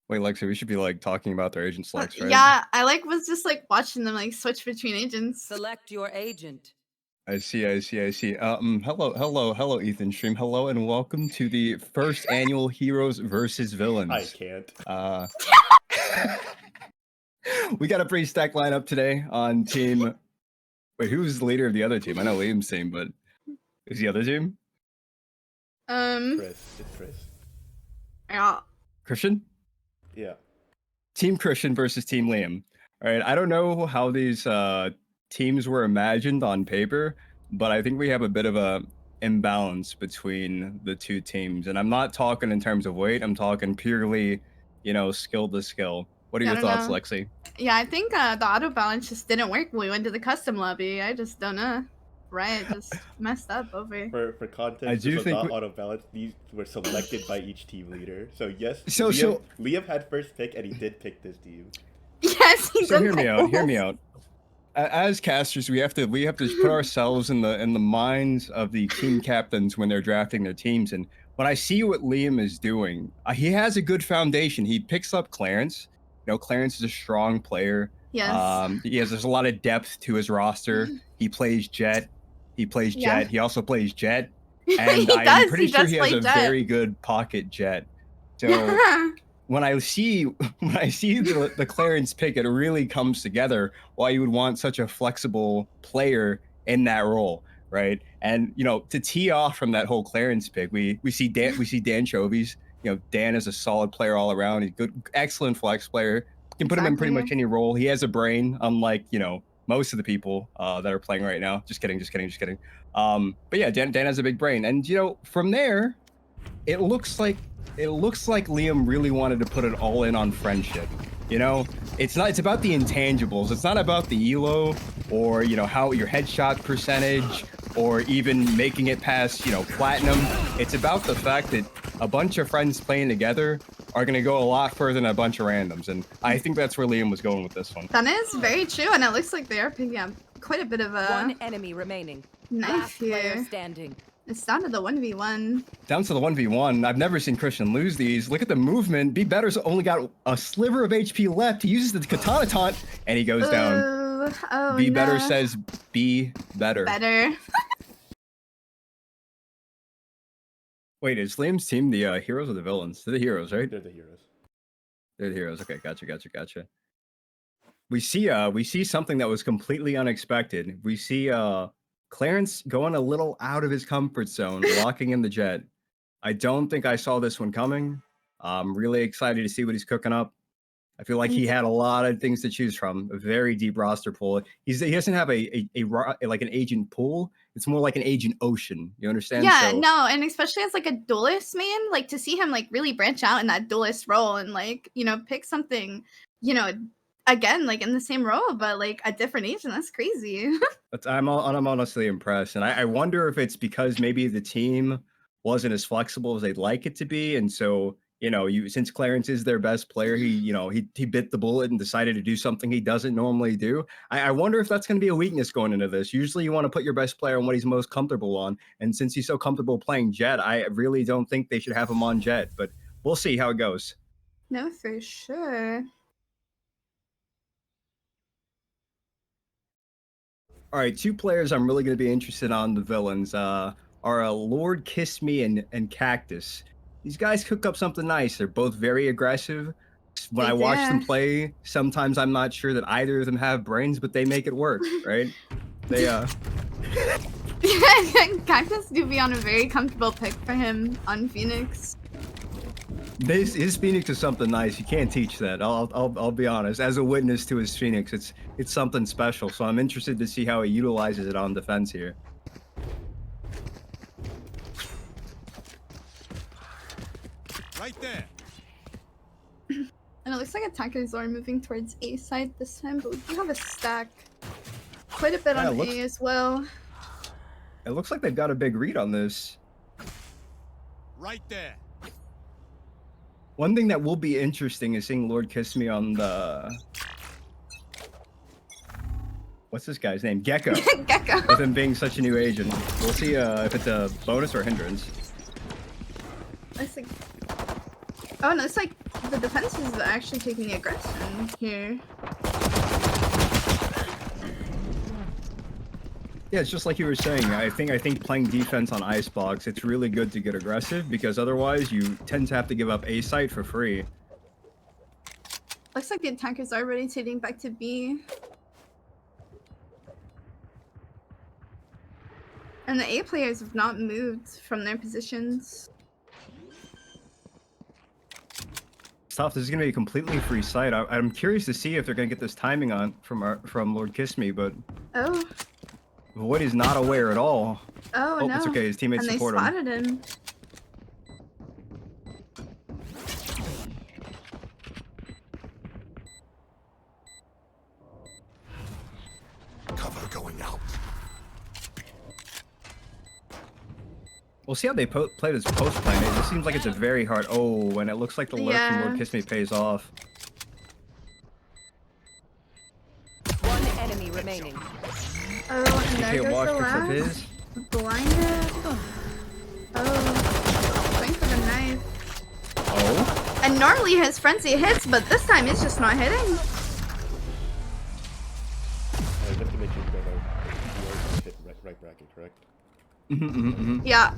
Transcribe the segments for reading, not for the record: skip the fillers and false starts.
Wait, Lexi, we should be like talking about their agent selects, right? Yeah, I was just like watching them like switch between agents. Select your agent. I see. Hello, Ethan Stream. Hello, and welcome to the first annual Heroes versus Villains. I can't. We got a pretty stacked lineup today on team. Wait, who's the leader of the other team? I know Liam's team, but is the other team? Chris. It's Chris. Yeah. Christian? Yeah. Team Christian versus Team Liam. All right, I don't know how these teams were imagined on paper, but I think we have a bit of a imbalance between the two teams. And I'm not talking in terms of weight. I'm talking purely, skill to skill. What are your thoughts, Lexi? Yeah, I think the auto balance just didn't work when we went to the custom lobby. I just don't know. Right, just messed up over. For context, I do think not auto balance. These were selected by each team leader. So yes, So Liam had first pick, and he did pick this team. Yes, he so did. hear me out. As casters, we have to put ourselves in the minds of the team captains when they're drafting their teams. And when I see what Liam is doing, he has a good foundation. He picks up Clarence. Clarence is a strong player. Yes. There's a lot of depth to his roster. He plays Jet. Jet. He also plays Jet. And I'm pretty sure he has a very good pocket Jet. So when I see the Clarence pick, it really comes together why you would want such a flexible player in that role, right? And to tee off from that whole Clarence pick, we see Dan Chovies. Dan is a solid player all around. He's good, excellent flex player. You can put him in pretty much any role. He has a brain, unlike most of the people that are playing right now. Just kidding. But yeah, Dan has a big brain, and from there, it looks like Liam really wanted to put it all in on friendship. It's about the intangibles. It's not about the elo or how your headshot percentage or even making it past platinum. It's about the fact that a bunch of friends playing together are going to go a lot further than a bunch of randoms, and I think that's where Liam was going with this one. That is very true, and it looks like they are picking up quite a bit of a one enemy remaining. Knife here. Standing. It's down to the 1v1. Down to the 1v1. I've never seen Christian lose these. Look at the movement. Be Better's only got a sliver of HP left. He uses the katana taunt, and he goes down. Oh, Be Better says, be better. Better. Wait, is Liam's team the heroes or the villains? They're the heroes, right? They're the heroes. They're the heroes. Okay, gotcha. We see something that was completely unexpected. We see Clarence going a little out of his comfort zone, locking in the Jet. I don't think I saw this one coming. I'm really excited to see what he's cooking up. I feel like he had a lot of things to choose from. A very deep roster pool. He doesn't have like an agent pool. It's more like an agent ocean. You understand? Yeah, no, and especially as like a duelist man, like to see him like really branch out in that duelist role and like pick something, again like in the same role but like a different agent. That's crazy. I'm honestly impressed, and I wonder if it's because maybe the team wasn't as flexible as they'd like it to be, and so. Since Clarence is their best player, he bit the bullet and decided to do something he doesn't normally do. I wonder if that's going to be a weakness going into this. Usually you want to put your best player on what he's most comfortable on. And since he's so comfortable playing Jet, I really don't think they should have him on Jet, but we'll see how it goes. No, for sure. All right, two players I'm really going to be interested on the villains are Lord Kiss Me and Cactus. These guys cook up something nice. They're both very aggressive. When I watch them play, sometimes I'm not sure that either of them have brains, but they make it work, right? They Cactus do be on a very comfortable pick for him on Phoenix. His Phoenix is something nice. You can't teach that. I'll be honest. As a witness to his Phoenix, it's something special. So I'm interested to see how he utilizes it on defense here. Right there. And it looks like attackers are moving towards A side this time, but we do have a stack. Quite a bit on A as well. It looks like they've got a big read on this. Right there. One thing that will be interesting is seeing Lord Kiss Me on the... What's this guy's name? Gecko. Gecko. With him being such a new agent. We'll see if it's a bonus or a hindrance. It's like... Oh no, it's like The defense is actually taking the aggression here. Yeah, it's just like you were saying. I think playing defense on Icebox, it's really good to get aggressive because otherwise you tend to have to give up A site for free. Looks like the attackers are rotating back to B. And the A players have not moved from their positions. Tough. This is gonna be a completely free site. I'm curious to see if they're gonna get this timing on from Lord Kiss Me, but oh, Void is not aware at all. oh no! It's okay. His teammates and support they spotted him. Cover going out. We'll see how they play this post plan. It just seems like it's a very hard. Oh, and it looks like the lurk from Lord Kiss Me pays off. One enemy remaining. Oh, and there goes the last. Blinded. Oh, going for the knife. Oh. And normally his frenzy hits, but this time it's just not hitting. Just to make sure you guys are hit right bracket, correct? Yeah.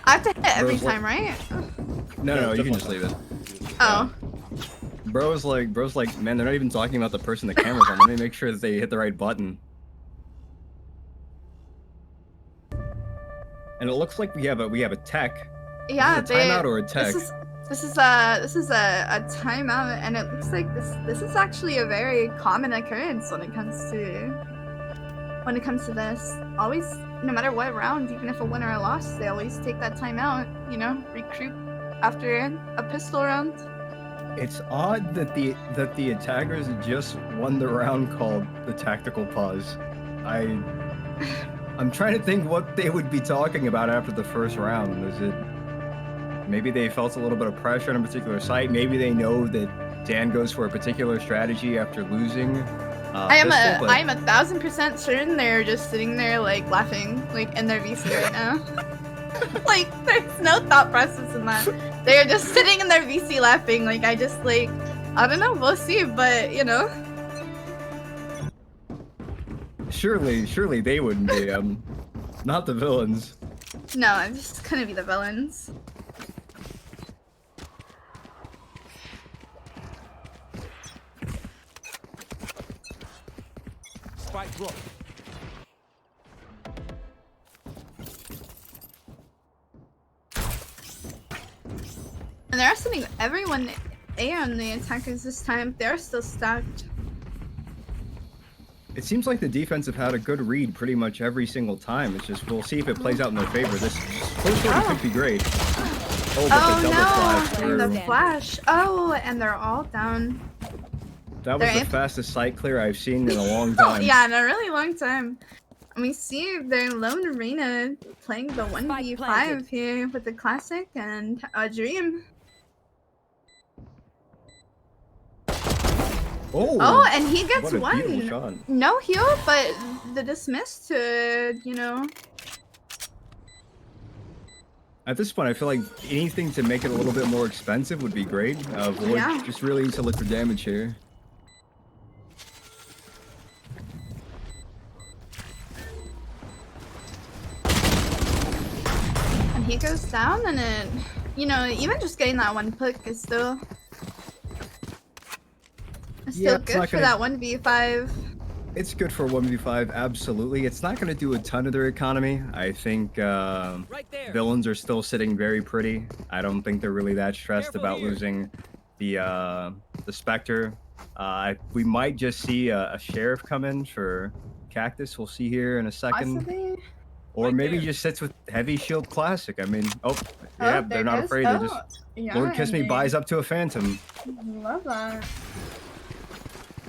I have to hit every time, right? No, you can just leave it. Oh. Bro's like, man, they're not even talking about the person the camera's on. Let me make sure that they hit the right button. And it looks like we have a tech. Yeah, is it a timeout or a tech? This is a timeout, and it looks like this is actually a very common occurrence when it comes to this. Always, no matter what round, even if a win or a loss, they always take that timeout. You know, recruit after a pistol round. It's odd that the attackers just won the round called the tactical pause. I'm trying to think what they would be talking about after the first round. Is it maybe they felt a little bit of pressure on a particular site? Maybe they know that Dan goes for a particular strategy after losing. I am 1000% certain they're just sitting there like laughing like in their VC right now. Like there's no thought process in that. They're just sitting in their VC laughing. Like I don't know, we'll see, but you know. Surely they wouldn't be not the villains. No, I'm just gonna be the villains. Spike drop. And they're sending everyone A on the attackers this time. They're still stacked. It seems like the defense have had a good read pretty much every single time. It's just we'll see if it plays out in their favor. This close one could be great. Oh, but the double flash through. The flash. Oh, and they're all down. That was the fastest site clear I've seen in a long time. Yeah, in a really long time. And we see their lone arena playing the 1v5 here with the classic and a dream. Oh, and he gets one. No heal, but the dismiss to, you know. At this point, I feel like anything to make it a little bit more expensive would be great. Void just really needs to look for damage here. And he goes down, and it, you know, even just getting that one pick is still good for that 1v5. It's good for 1v5, absolutely. It's not going to do a ton of their economy. I think villains are still sitting very pretty. I don't think they're really that stressed about losing the Spectre. We might just see a sheriff come in for Cactus. We'll see here in a second. Possibly. Or maybe he just sits with Heavy Shield Classic. I mean, they're not afraid. They're just Lord Kiss Me buys up to a Phantom. Love that.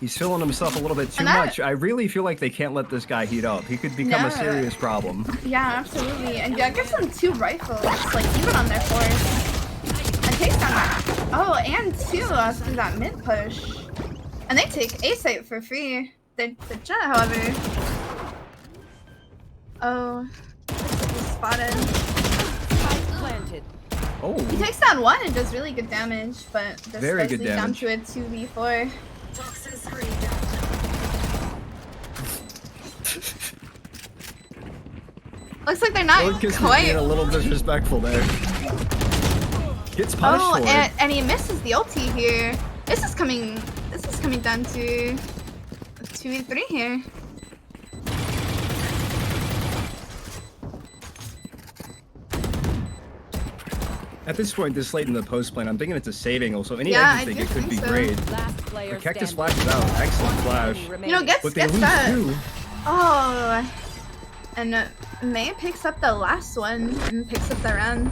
He's feeling himself a little bit too much. I really feel like they can't let this guy heat up. He could become a serious problem. Yeah, absolutely. And yeah, gives them 2 rifles, like even on their force. And takes down that. Oh, and 2 through that mid push. And they take A site for free. The Jet, however. Oh, he's spotted. planted. Oh. He takes down one and does really good damage, but this Very does good lead down damage. to a 2v4. Looks like they're not Lord Kiss is quite. being a little disrespectful there. Gets punished Oh, for it. and he misses the ulti here. This is coming down to 2v3 here. At this point, this late in the post plan, I'm thinking it's a save angle, so any Yeah, exit I they do get could think be so. great. Last player The Cactus standing. flashes out. Excellent flash. Enemy You know, remaining. But they gets lose that. too. Oh, and May picks up the last one and picks up the round.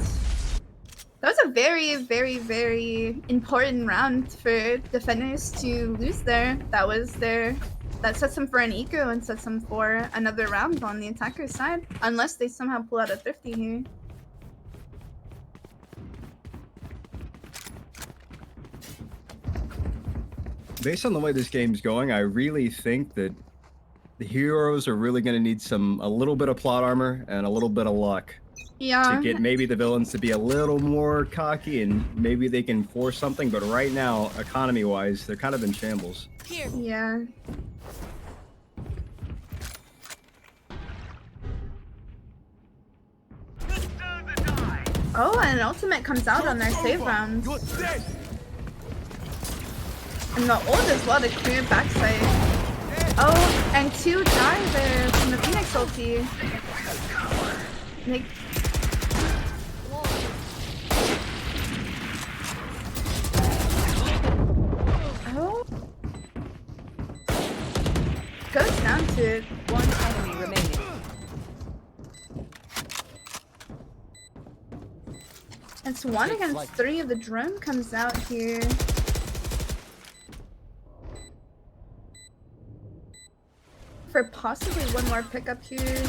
That was a very, very, very important round for defenders to lose there. That sets them for an eco and sets them for another round on the attacker's side, unless they somehow pull out a 50 here. Based on the way this game's going, I really think that the heroes are really going to need a little bit of plot armor and a little bit of luck Yeah. to get maybe the villains to be a little more cocky and maybe they can force something. But right now, economy-wise, they're kind of in shambles. Yeah. Oh, and an ultimate comes out on their save rounds. You're dead. And the ult as well to clear backside. Oh, and 2 die there from the Phoenix ulti. Like, oh. Goes down to One enemy remaining. it's 1 against 3 of the drone comes out here. For possibly one more pickup here.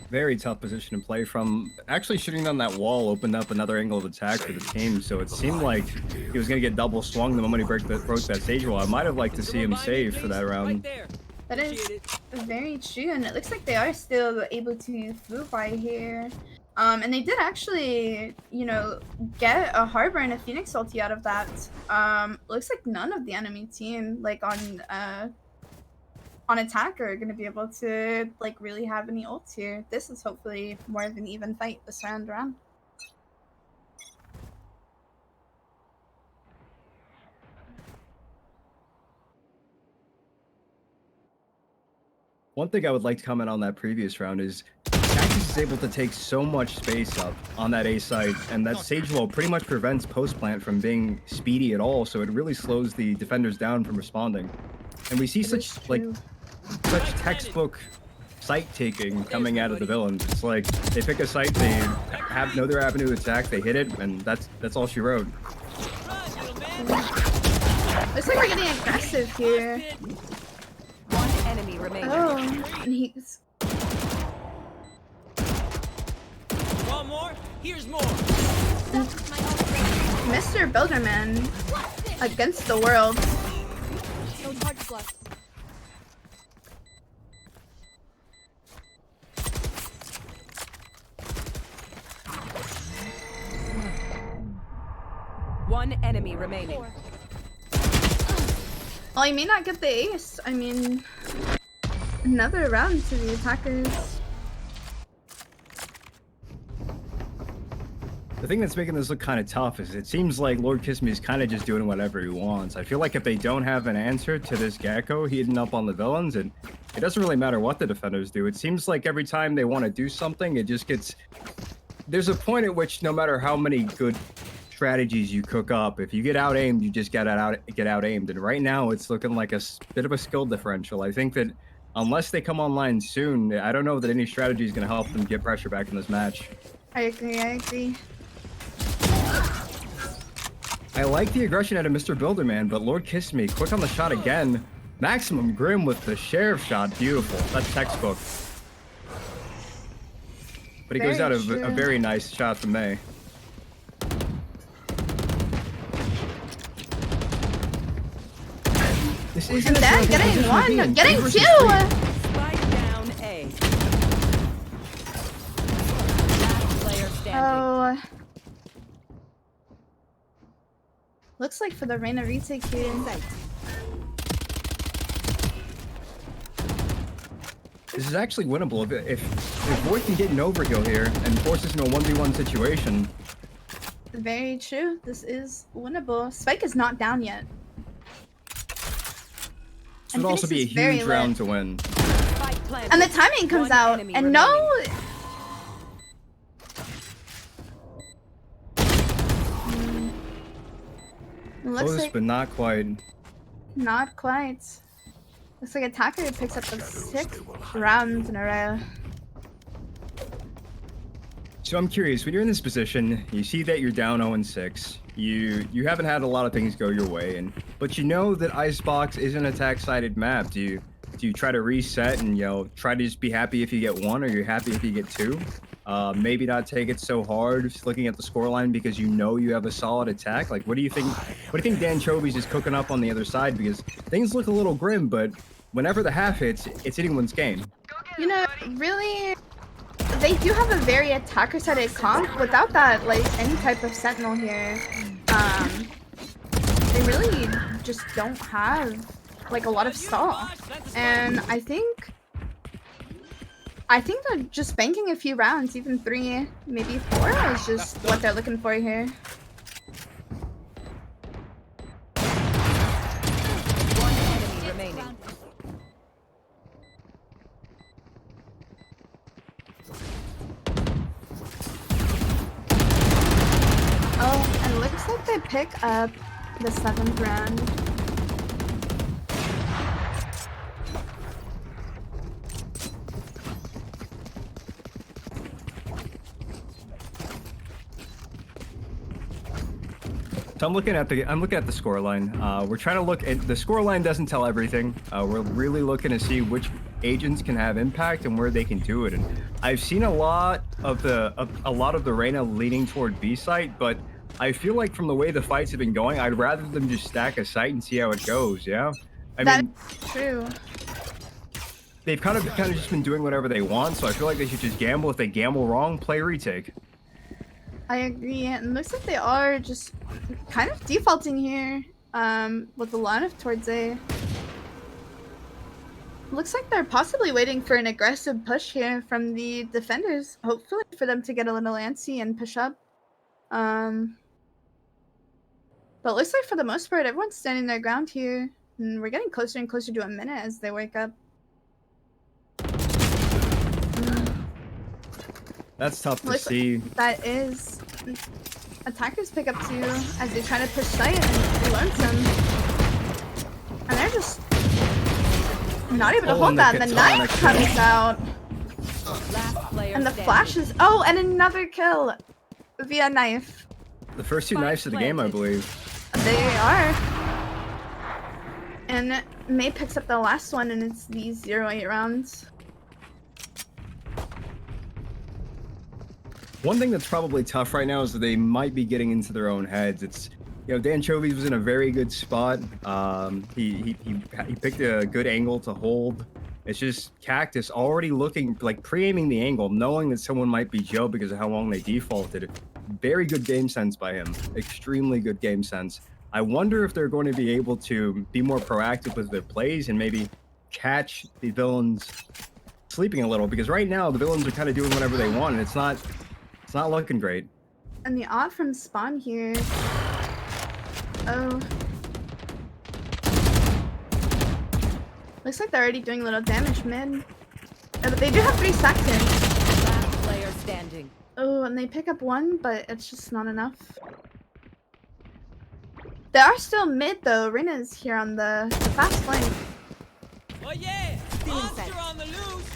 Very tough position to play from. Actually, shooting down that wall opened up another angle of attack for the team, so it seemed like he was going to get double swung the moment he broke that sage wall. I might have liked to see him save for that round. That is very true, and it looks like they are still able to flu by here. And they did actually, you know, get a Harbor and a Phoenix ulti out of that. Looks like none of the enemy team, like on attack, are gonna be able to like really have any ults here. This is hopefully more of an even fight this round around. One thing I would like to comment on that previous round is Cactus is able to take so much space up on that A site, and that Sage Wall pretty much prevents post plant from being speedy at all, so it really slows the defenders down from responding. And we see such textbook site taking coming out of the villains. It's like they pick a site, they know their avenue to attack, they hit it, and that's all she wrote. Looks like we're getting aggressive here. One enemy remaining. Oh, and he's Want more? Here's more. Mr. Builderman against the world. No targets left. One enemy remaining. Well, he may not get the ace. I mean, another round to the attackers. The thing that's making this look kind of tough is it seems like Lord Kiss Me is kind of just doing whatever he wants. I feel like if they don't have an answer to this Gecko heating up on the villains, and it doesn't really matter what the defenders do. It seems like every time they want to do something, it just gets... There's a point at which no matter how many good strategies you cook up, if you get out-aimed, you just get out-aimed. And right now, it's looking like a bit of a skill differential. I think that unless they come online soon, I don't know that any strategy is going to help them get pressure back in this match. I agree. I like the aggression out of Mr. Builderman, but Lord Kiss Me, quick on the shot again. Maximum Grim with the sheriff shot, beautiful. That's textbook. But he goes out a very nice shot from May. This isn't And then getting one, getting two! Spike down A. Last player standing. Oh. Looks like for the Reyna retake here. This is actually winnable if Void can get an overkill here and force us into a 1v1 situation. Very true. This is winnable. Spike is not down yet. This would also be a huge round to win. Spike planted. And the timing comes One out, enemy and no. Looks Close, like but not quite. not quite. Looks like attacker picks up the 6th round in a row. So I'm curious, when you're in this position, you see that you're down 0-6. You haven't had a lot of things go your way, but you know that Icebox is an attack-sided map. Do you try to reset and try to just be happy if you get 1, or you're happy if you get 2? Maybe not take it so hard just looking at the scoreline because you know you have a solid attack. Like, what do you think? What do you think Dan Chovy's is cooking up on the other side? Because things look a little grim, but whenever the half hits, it's anyone's game. You know, really, they do have a very attacker-sided comp. Without that, like, any type of sentinel here, they really just don't have, like, a lot of stall. And I think they're just banking a few rounds, even 3, maybe 4 is just what they're looking for here. One enemy remaining. Oh, and it looks like they pick up the 7th round. So I'm looking at the scoreline. We're trying to look at the scoreline. Doesn't tell everything. We're really looking to see which agents can have impact and where they can do it. And I've seen a lot of the Reyna leaning toward B site, but I feel like from the way the fights have been going, I'd rather them just stack a site and see how it goes. Yeah, I mean, That's true. they've kind of just been doing whatever they want. So I feel like they should just gamble. If they gamble wrong, play retake. I agree, and it looks like they are just kind of defaulting here, with a lot of towards A. Looks like they're possibly waiting for an aggressive push here from the defenders, hopefully for them to get a little antsy and push up. But it looks like for the most part, everyone's standing their ground here, and we're getting closer and closer to a minute as they wake up. That's tough to see. That is. Attackers pick up 2 as they try to push site and learn some. And they're just not able to hold that. The knife comes out. Last player And the standing. flashes. Oh, and another kill via knife. The first 2 knives of the game, I believe. They are. And May picks up the last one, and it's the 0-8 rounds. One thing that's probably tough right now is that they might be getting into their own heads. It's, Dan Chovy's was in a very good spot. He picked a good angle to hold. It's just Cactus already looking, like pre-aiming the angle, knowing that someone might be Joe because of how long they defaulted. Very good game sense by him. Extremely good game sense. I wonder if they're going to be able to be more proactive with their plays and maybe catch the villains sleeping a little, because right now the villains are kind of doing whatever they want, and it's not looking great. And the odd from spawn here. Oh. Looks like they're already doing a little damage mid. But they do have 3 seconds. Last player standing. Oh, and they pick up 1, but it's just not enough. They are still mid though. Reyna's here on the fast flank. Oh yeah! Monster on the loose!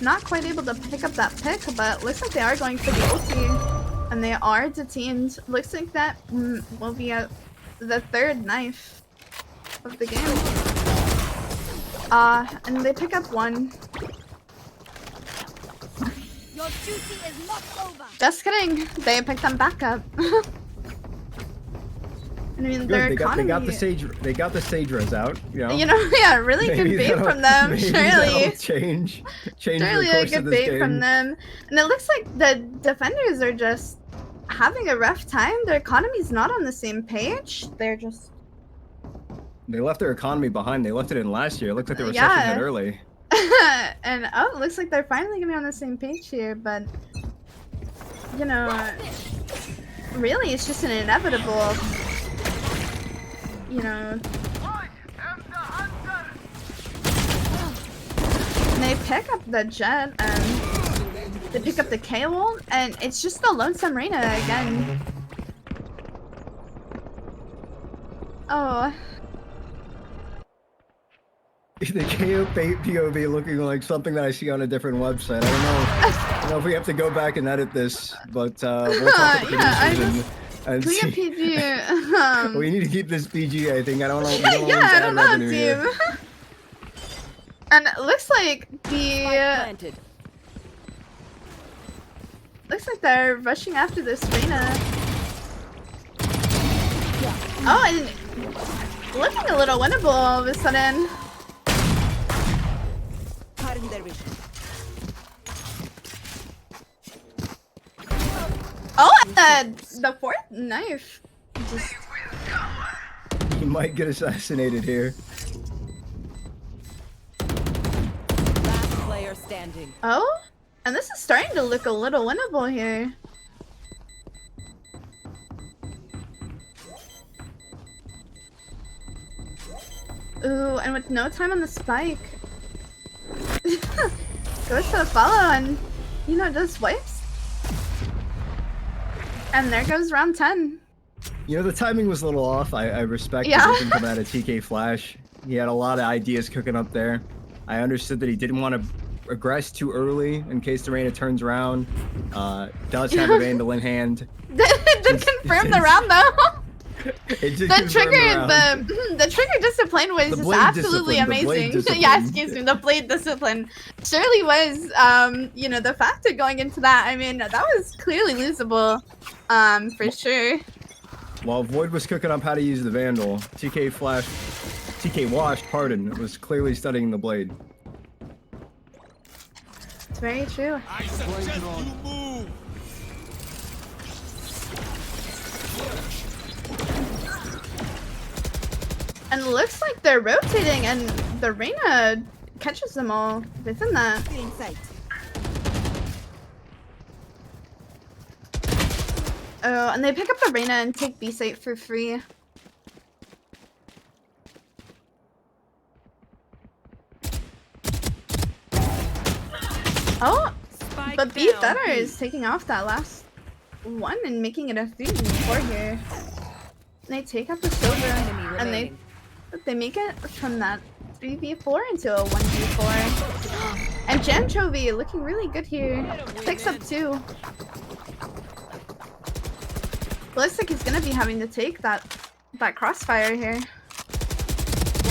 Not quite able to pick up that pick, but looks like they are going for the ulti. And they are detained. Looks like that will be the 3rd knife of the game. And they pick up 1. Your duty is not over. Just kidding. They picked them back up. mean, their economy. They got the sage res out. You know. Yeah, really good bait from them. Maybe Surely. that'll change Surely the a course good of this bait game. from them. And it looks like the defenders are just having a rough time. Their economy's not on the same page. They're just. They left their economy behind. They left it in last year. It looks like they were suffering it early. And it looks like they're finally gonna be on the same page here, but really it's just an inevitable, they pick up the jet and they pick up the KO, and it's just the lonesome Reyna again. Oh. The KO POV looking like something that I see on a different website. I don't know if we have to go back and edit this, but we'll talk to the producers and see. PG. We need to keep this PG, I think. I don't know. I don't know, team. And it looks like looks like they're rushing after this Reyna. Oh, and looking a little winnable all of a sudden. Oh, and the fourth knife. He might get assassinated here. Last player standing. Oh, and this is starting to look a little winnable here. Ooh, and with no time on the spike. Goes to the follow and, just wipes. And there goes round 10. The timing was a little off. I respect everything coming out of TK Flash. He had a lot of ideas cooking up there. I understood that he didn't want to aggress too early in case the Reyna turns around. Does have a Vandal in hand. Did confirm the round though. The trigger discipline was just absolutely amazing. Yeah, excuse me, the blade discipline surely was the factor going into that. I mean, that was clearly losable, for sure. While Void was cooking up how to use the Vandal, TK Washed, was clearly studying the blade. It's very true. I suggest you move. And it looks like they're rotating, and the Reyna catches them all within that. Oh, and they pick up the Reyna and take B site for free. Oh, but B Better is taking off that last one and making it a 3v4 here. They take up the silver, and they make it from that 3v4 into a 1v4. And Janchovy looking really good here. Picks up 2. Looks like he's gonna be having to take that crossfire here.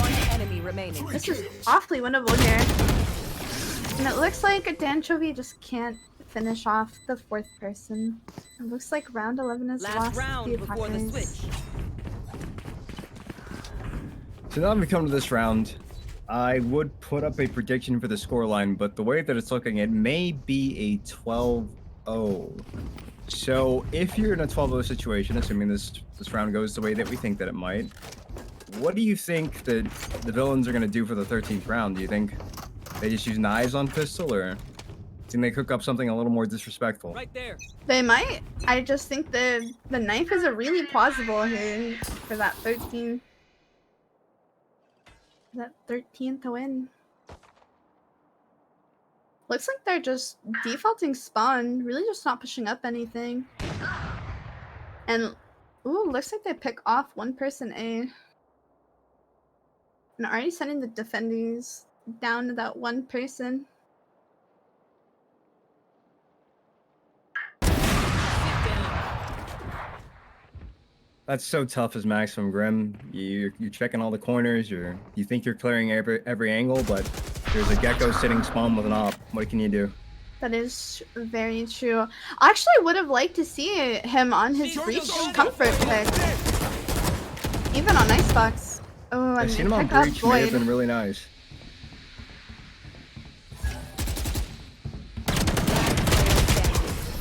One enemy remaining. This is awfully winnable here. And it looks like a Danchovy just can't finish off the 4th person. It looks like round 11 is lost round the before the attackers. switch. So now that we come to this round, I would put up a prediction for the scoreline, but the way that it's looking, it may be a 12-0. So if you're in a 12-0 situation, assuming this round goes the way that we think that it might, what do you think that the villains are going to do for the 13th round? Do you think they just use knives on pistol, or do you think they cook up something a little more disrespectful? Right there. They might. I just think the knife is a really plausible here for that 13th. That 13th win. Looks like they're just defaulting spawn, really just not pushing up anything. And ooh, looks like they pick off one person A. And already sending the defenders down to that one person. That's so tough as Maximum Grim. You're checking all the corners. You think you're clearing every angle, but there's a gecko sitting spawn with an op. What can you do? That is very true. I actually would have liked to see him on his breach comfort pick. even on Icebox. Oh, I and seen him on pick up Breach may have Void. been really nice.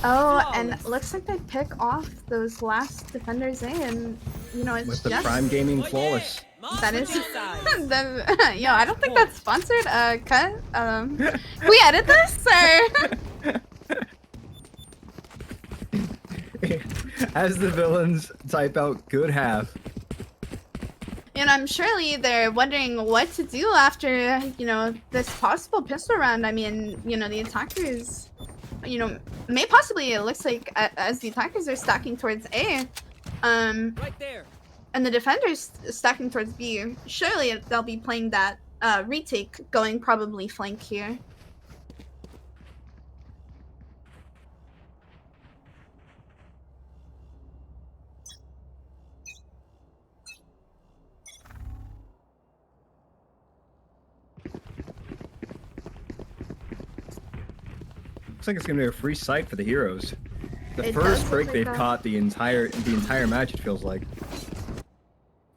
Oh, and looks like they pick off those last defenders in. You know, it's With the just Prime Gaming Flawless. that is yo, I don't think that's sponsored. Cut. We edit this or? As the villains type out good half. And I'm surely they're wondering what to do after, you know, this possible pistol round. I mean, you know, the attackers, you know, may possibly, it looks like as the attackers are stacking towards A, Right there. and the defenders stacking towards B, surely they'll be playing that retake, going probably flank here. Looks like it's gonna be a free sight for the heroes. The It first does break look like they've that. caught the entire match, it feels like.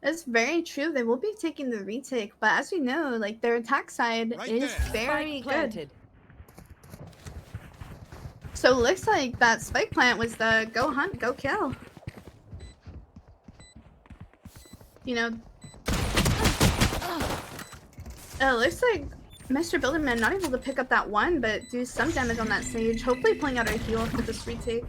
That's very true. They will be taking the retake, but as we know, like their attack side Right is there. very Spike good. planted. So it looks like that spike plant was the go hunt, go kill. You know, it looks like Mr. Builderman not able to pick up that one, but do some damage on that Sage. Hopefully pulling out a heal for this retake.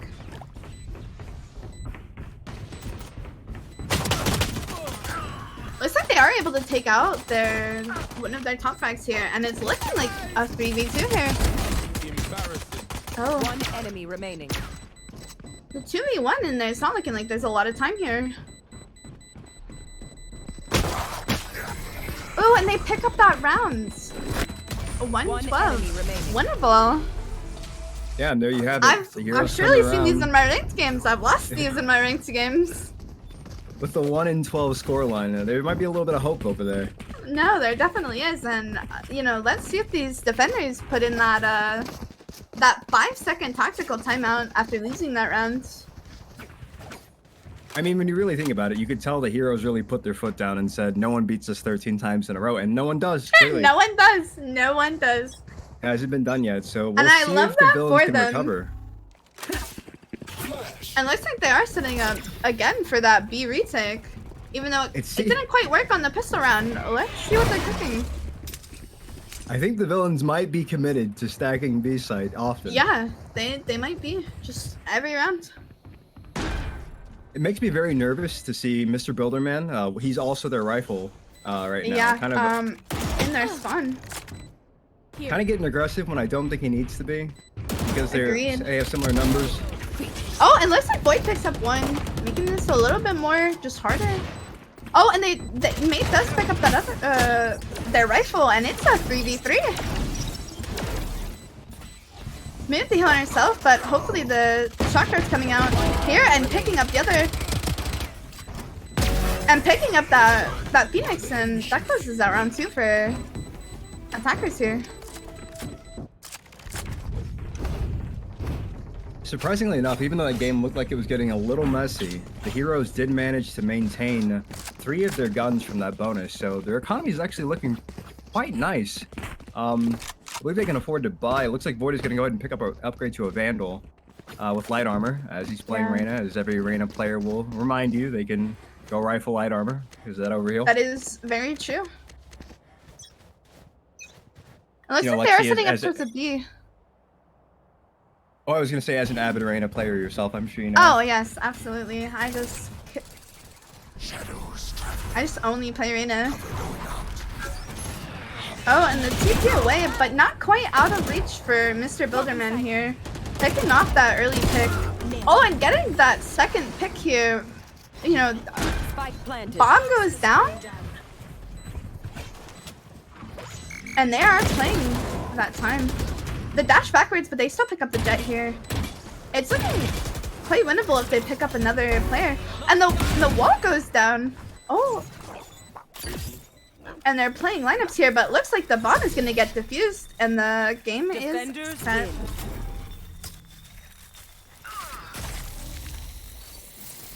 Looks like they are able to take out their one of their top frags here, and it's looking like a 3v2 here. Embarrassing. Oh, One enemy remaining. the 2v1 in there. It's not looking like there's a lot of time here. Oh, and they pick up that rounds. A One 112. enemy remaining. Winnable. Yeah, and there you have it. I've The heroes surely turned seen these around in my ranked games. I've lost these in my ranked games. with the 1 in 12 scoreline. There might be a little bit of hope over there. No, there definitely is, and you know, let's see if these defenders put in that that 5-second tactical timeout after losing that round. I mean, when you really think about it, you could tell the heroes really put their foot down and said, no one beats us 13 times in a row, and no one does, clearly. No one does. No one does. It hasn't been done yet, so we'll And I see love if the that villains for can them. recover. And looks like they are setting up again for that B retake. Even though it didn't quite work on the pistol round. Let's see what they're cooking. I think the villains might be committed to stacking B site often. Yeah, they might be. Just every round. It makes me very nervous to see Mr. Builderman. He's also their rifle right now. Yeah, Kind of, in their spawn. kind of getting aggressive when I don't think he needs to be. Because Agreed. they have similar numbers. Oh, it looks like Void picks up one, making this a little bit more just harder. Oh, and they Mate does pick up that other their rifle, and it's a 3v3. Made the heal on herself, but hopefully the shock dart's coming out here and picking up the other, and picking up that Phoenix, and that closes out round 2 for attackers here. Surprisingly enough, even though that game looked like it was getting a little messy, the heroes did manage to maintain 3 of their guns from that bonus, so their economy is actually looking quite nice. I believe they can afford to buy. It looks like Void is going to go ahead and pick up an upgrade to a Vandal with light armor, as he's playing Reyna. As every Reyna player will remind you, they can go rifle light armor. Is that overheal? That is very true. It looks You know, like they are Lexi, setting up as towards a B. Oh, I was going to say, as an avid Reyna player yourself, I'm sure you know. Oh yes, absolutely. I just only play Reyna. Oh, and the TP away, but not quite out of reach for Mr. Builderman here. Picking off that early pick. Oh, and getting that second pick here. You know, Spike planted. bomb goes down. And they are playing that time. The dash backwards, but they still pick up the jet here. It's looking quite winnable if they pick up another player. And the wall goes down. Oh. And they're playing lineups here, but looks like the bomb is going to get defused. And the game Defenders is set. win.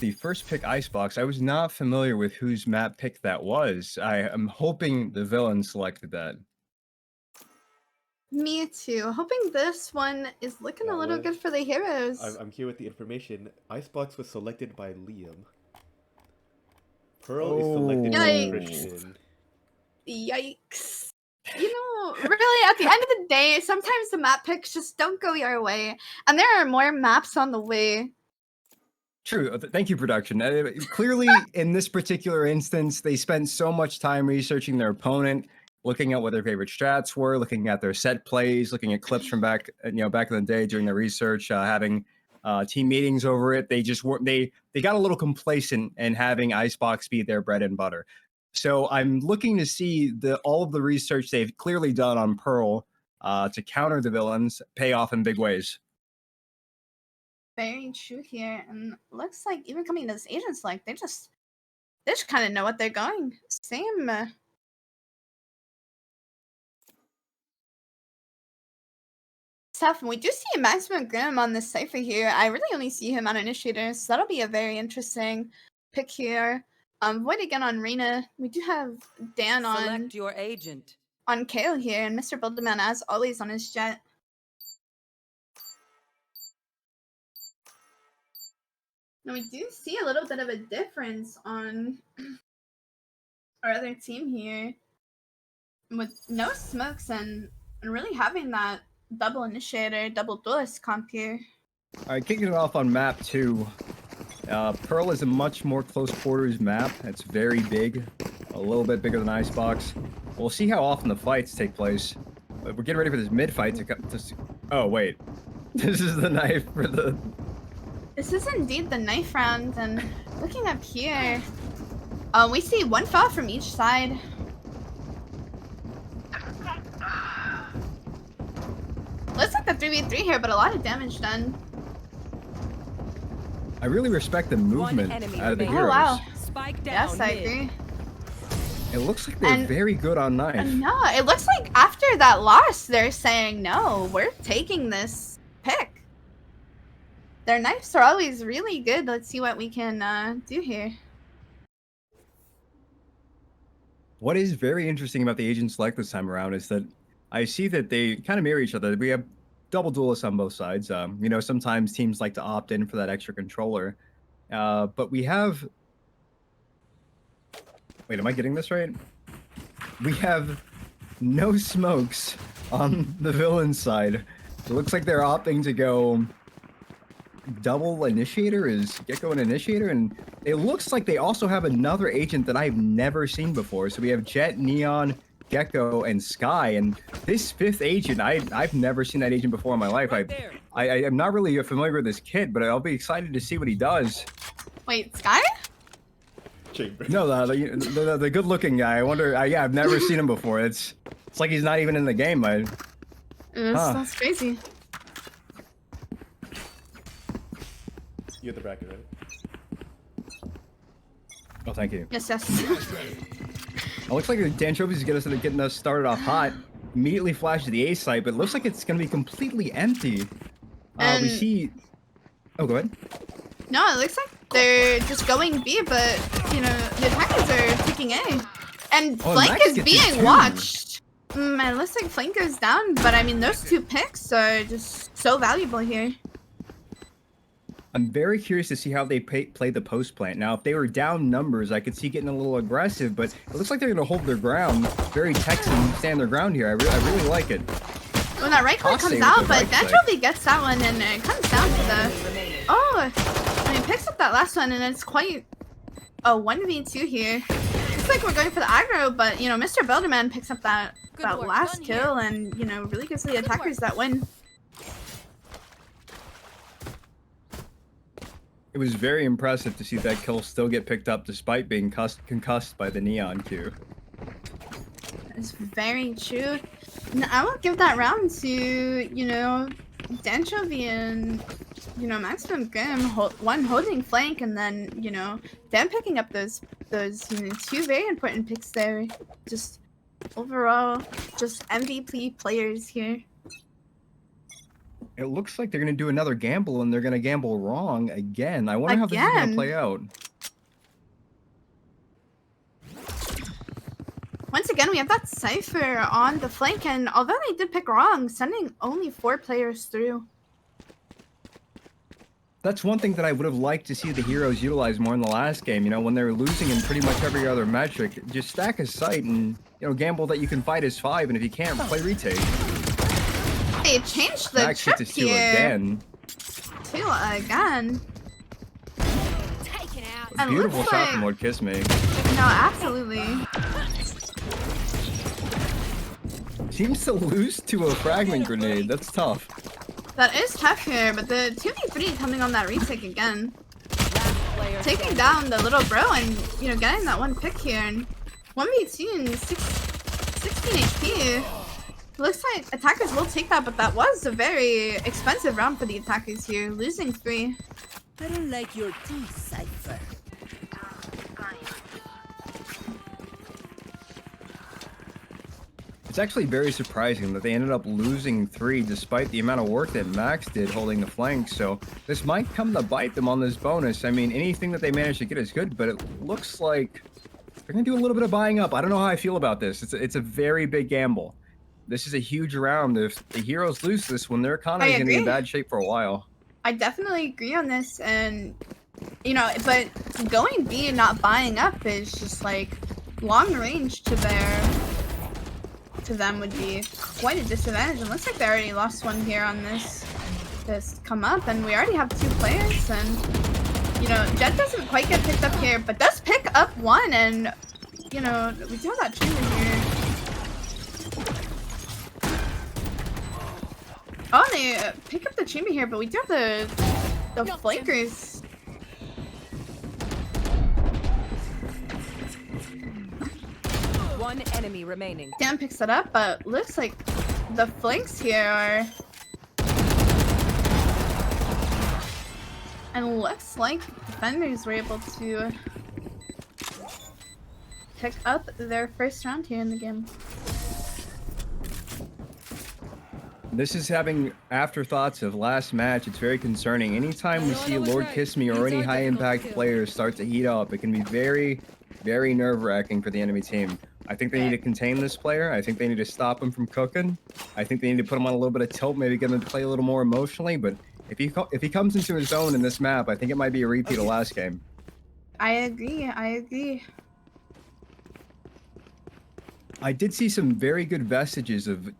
the first pick Icebox. I was not familiar with whose map pick that was. I am hoping the villain selected that. Me too. Hoping this one is looking a little good for the heroes. I'm here with the information. Icebox was selected by Liam. Pearl is selected by Christian. Yikes. You know, really, at the end of the day, sometimes the map picks just don't go your way. And there are more maps on the way. True. Thank you, production. Clearly, in this particular instance, they spent so much time researching their opponent, looking at what their favorite strats were, looking at their set plays, looking at clips from back in the day doing their research, having team meetings over it. They just weren't. They got a little complacent in having Icebox be their bread and butter. So I'm looking to see all of the research they've clearly done on Pearl to counter the villains pay off in big ways. Very true here, and looks like even coming to this agent select, they just kind of know what they're going. Same. Stuff. And we do see a Maximum Grim on this cipher here. I really only see him on Initiator, so that'll be a very interesting pick here. Void again on Reyna. We do have Dan Select your agent. on KO here, and Mr. Builderman as always on his Jet. Now we do see a little bit of a difference on our other team here, with no smokes and really having that double initiator, double duelist comp here. All right, kicking it off on map 2. Pearl is a much more close quarters map. It's very big, a little bit bigger than Icebox. We'll see how often the fights take place. But we're getting ready for this mid fight to come. Oh wait, this is the knife for the. This is indeed the knife round, and looking up here, we see one foul from each side. Looks like the 3v3 here, but a lot of damage done. I really respect the movement out of the heroes. Oh wow. Spike down. Yes, I agree. It looks like they're very good on knife. No, it looks like after that loss, they're saying, no, we're taking this pick. Their knives are always really good. Let's see what we can do here. What is very interesting about the agent select this time around is that I see that they kind of mirror each other. We have double duelists on both sides. You know, sometimes teams like to opt in for that extra controller. But we have... Wait, am I getting this right? We have no smokes on the villain side. It looks like they're opting to go double initiator, is Gecko an initiator? And it looks like they also have another agent that I've never seen before. So we have Jet, Neon, Gecko, and Sky, and this 5th agent, I've never seen that agent before in my life. I am not really familiar with this kid, but I'll be excited to see what he does. Wait, Sky? Chamber. No, the good-looking guy. I wonder. Yeah, I've never seen him before. It's like he's not even in the game. That's crazy. You have the bracket, right? Oh, thank you. Yes, yes. It looks like the Dan Trophies is getting us started off hot. Immediately flashes the A site, but it looks like it's going to be completely empty. We see... Oh, go ahead. No, it looks like they're just going B, but, you know, the attackers are picking A. And Flank is being watched. It looks like Flank goes down, but I mean, those 2 picks are just so valuable here. I'm very curious to see how they play the post plant. Now, if they were down numbers, I could see getting a little aggressive, but it looks like they're going to hold their ground. Very Texan, stand their ground here. I really like it. When that right click comes out, but Dan Trophy gets that one, and it comes down to the... Oh, I mean, picks up that last one, and it's quite a 1v2 here. Looks like we're going for the aggro, but, you know, Mr. Builderman picks up that last kill, and, you know, really gives the attackers that win. It was very impressive to see that kill still get picked up despite being concussed by the Neon Q. That's very true. Now, I will give that round to, you know, Danchovy and, you know, Maximum Grim, one holding flank, and then, you know, Dan picking up those you know, 2 very important picks there. Just overall, just MVP players here. It looks like they're going to do another gamble, and they're going to gamble wrong again. I wonder how this is going to play out. Once again, we have that Cypher on the flank, and although they did pick wrong, sending only 4 players through. That's one thing that I would have liked to see the heroes utilize more in the last game. You know, when they were losing in pretty much every other metric, just stack a site and, you know, gamble that you can fight as 5, and if you can't, play retake. They changed the Max hit to steal again. Steal again. Taken out. A beautiful shot from Lord Kiss Me. No, absolutely. Seems to lose to a fragment grenade. That's tough. That is tough here, but the 2v3 coming on that retake again. Taking down the little bro and, you know, getting that one pick here. And 1v2 and 16 HP. Looks like attackers will take that, but that was a very expensive round for the attackers here, losing 3. I don't like your teeth, Cypher. It's actually very surprising that they ended up losing 3 despite the amount of work that Max did holding the flank, so this might come to bite them on this bonus. I mean, anything that they manage to get is good, but it looks like they're going to do a little bit of buying up. I don't know how I feel about this. It's a very big gamble. This is a huge round. If the heroes lose this one, their economy is going to be in bad shape for a while. I definitely agree on this, and, you know, but going B and not buying up is just like long range to them would be quite a disadvantage. And looks like they already lost one here on this come up, and we already have 2 players, and, you know, Jet doesn't quite get picked up here, but does pick up 1, and, you know, we do have that chamber here. Oh, they pick up the chamber here, but we do have the flankers. One enemy remaining. Dan picks it up, but looks like the flanks here are... And looks like defenders were able to pick up their first round here in the game. This is having afterthoughts of last match. It's very concerning. Anytime we see Lord Kiss Me or any high-impact players start to heat up, it can be very, very nerve-wracking for the enemy team. I think they need to contain this player. I think they need to stop him from cooking. I think they need to put him on a little bit of tilt, maybe get him to play a little more emotionally. But if he comes into his own in this map, I think it might be a repeat of last game. I agree. I agree. I did see some very good vestiges of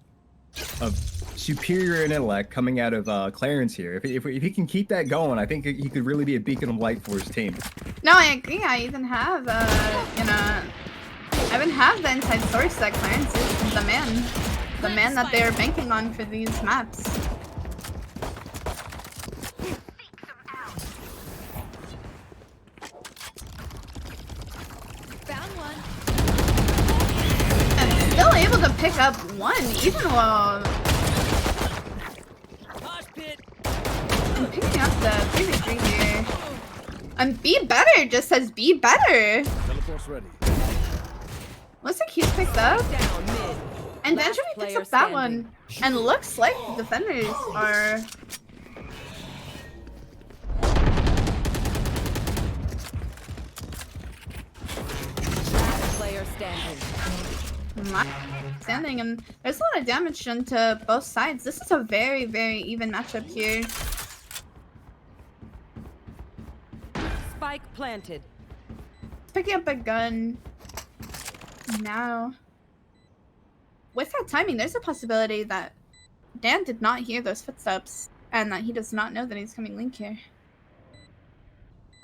superior intellect coming out of Clarence here. If he can keep that going, I think he could really be a beacon of light for his team. No, I agree. I even have, you know, I even have the inside source that Clarence is the man that they're banking on for these maps. Found one. And still able to pick up 1, even while I'm picking up the 3v3 here. And be better just says be better. Teleport's ready. Looks like he's picked up. And then picks up that one. And looks like the defenders are... Player standing, and there's a lot of damage done to both sides. This is a very, very even matchup here. Spike planted. Picking up a gun now. With that timing, there's a possibility that Dan did not hear those footsteps and that he does not know that he's coming link here.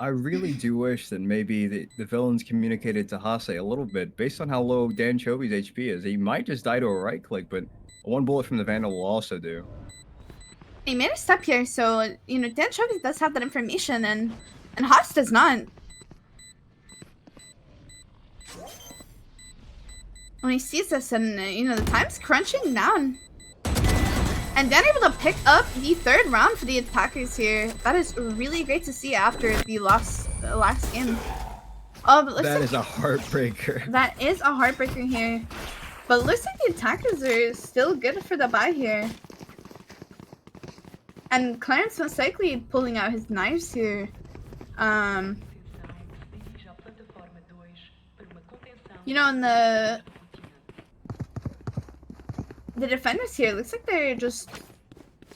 I really do wish that maybe the villains communicated to Hase a little bit. Based on how low Dan Chovy's HP is, he might just die to a right click, but 1 bullet from the Vandal will also do. He made a step here, so, you know, Dan Chovy does have that information, and Haas does not. When he sees this, and, you know, the time's crunching down. And Dan able to pick up the 3rd round for the attackers here. That is really great to see after the last game. Oh, but that is a heartbreaker. That is a heartbreaker here. But looks like the attackers are still good for the buy here. And Clarence most likely pulling out his knives here. You know, in the defenders here, looks like they're just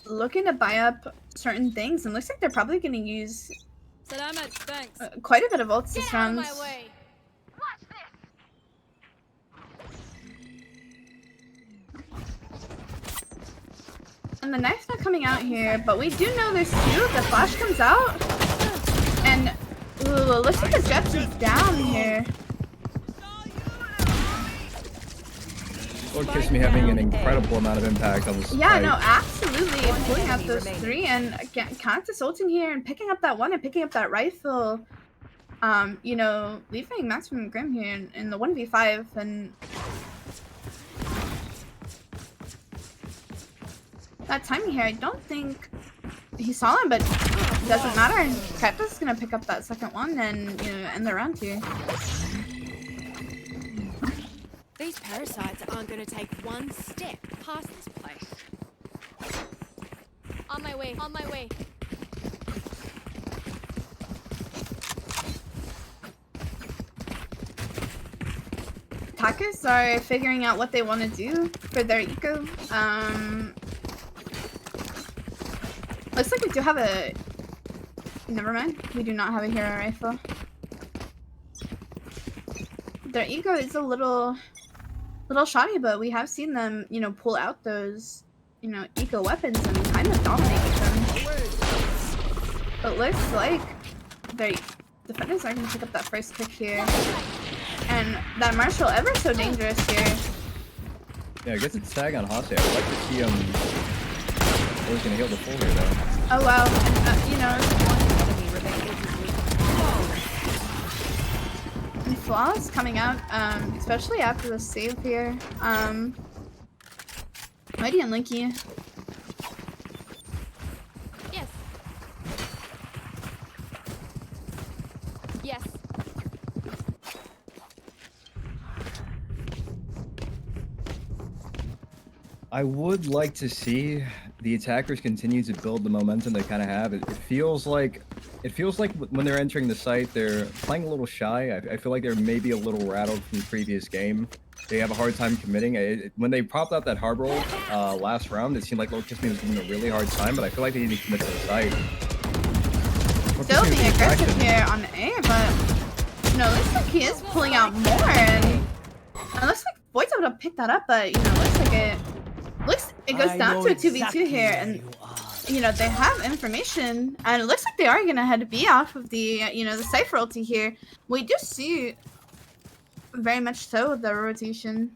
looking to buy up certain things, and looks like they're probably going to use quite a bit of ults this round. And the knife's not coming out here, but we do know there's two. The flash comes out, and ooh, looks like the Jets is down here. Lord Kiss Me having an incredible amount of impact on this. Yeah, no, absolutely. Pulling out those three, and again, Cactus ulting here and picking up that one and picking up that rifle. You know, leaving Maximum Grim here in the 1v5, and that timing here, I don't think he saw him, but it doesn't matter. Cactus is gonna pick up that second one and, you know, end the round here. These parasites aren't gonna take one step past this place. On my way, on my way. Attackers are figuring out what they want to do for their eco. Looks like we do have a... Never mind. We do not have a hero rifle. Their eco is a little shoddy, but we have seen them, you know, pull out those, you know, eco weapons and kind of dominate them. But looks like their defenders are going to pick up that first pick here. And that Marshall ever so dangerous here. Yeah, gets its tag on Hase. I'd like to see him. Oh, he's gonna heal the full here though. Oh wow, and, you know. And Flaw's coming out, especially after the save here. Mighty and Linky. Yes. Yes. I would like to see the attackers continue to build the momentum they kind of have. It feels like when they're entering the site, they're playing a little shy. I feel like they're maybe a little rattled from the previous game. They have a hard time committing. When they popped out that hard roll last round, it seemed like Lord Kiss Me was giving a really hard time, but I feel like they need to commit to the site. Still being aggressive here on A, but no, looks like he is pulling out more, and it looks like Void's able to pick that up, but you know, looks like it goes down to a 2v2 here, and you know, they have information, and it looks like they are gonna head B off of the, you know, the Cypher ulti here. We do see very much so the rotation.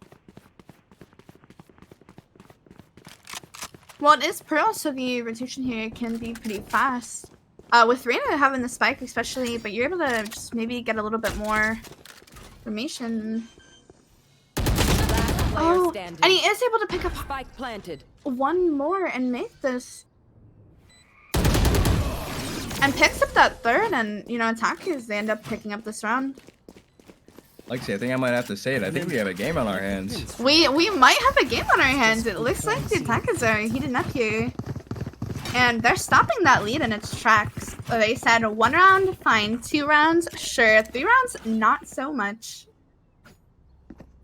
Well, it is pro, so the rotation here can be pretty fast. With Reyna having the spike especially, but you're able to just maybe get a little bit more information. Oh, and he is able to pick up Spike planted. one more and make this. And picks up that third, and, you know, attackers, they end up picking up this round. Lexi, I think I might have to say it. I think we have a game on our hands. We might have a game on our hands. It looks like the attackers are heating up here. And they're stopping that lead in its tracks. They said 1 round, fine. 2 rounds, sure. 3 rounds, not so much.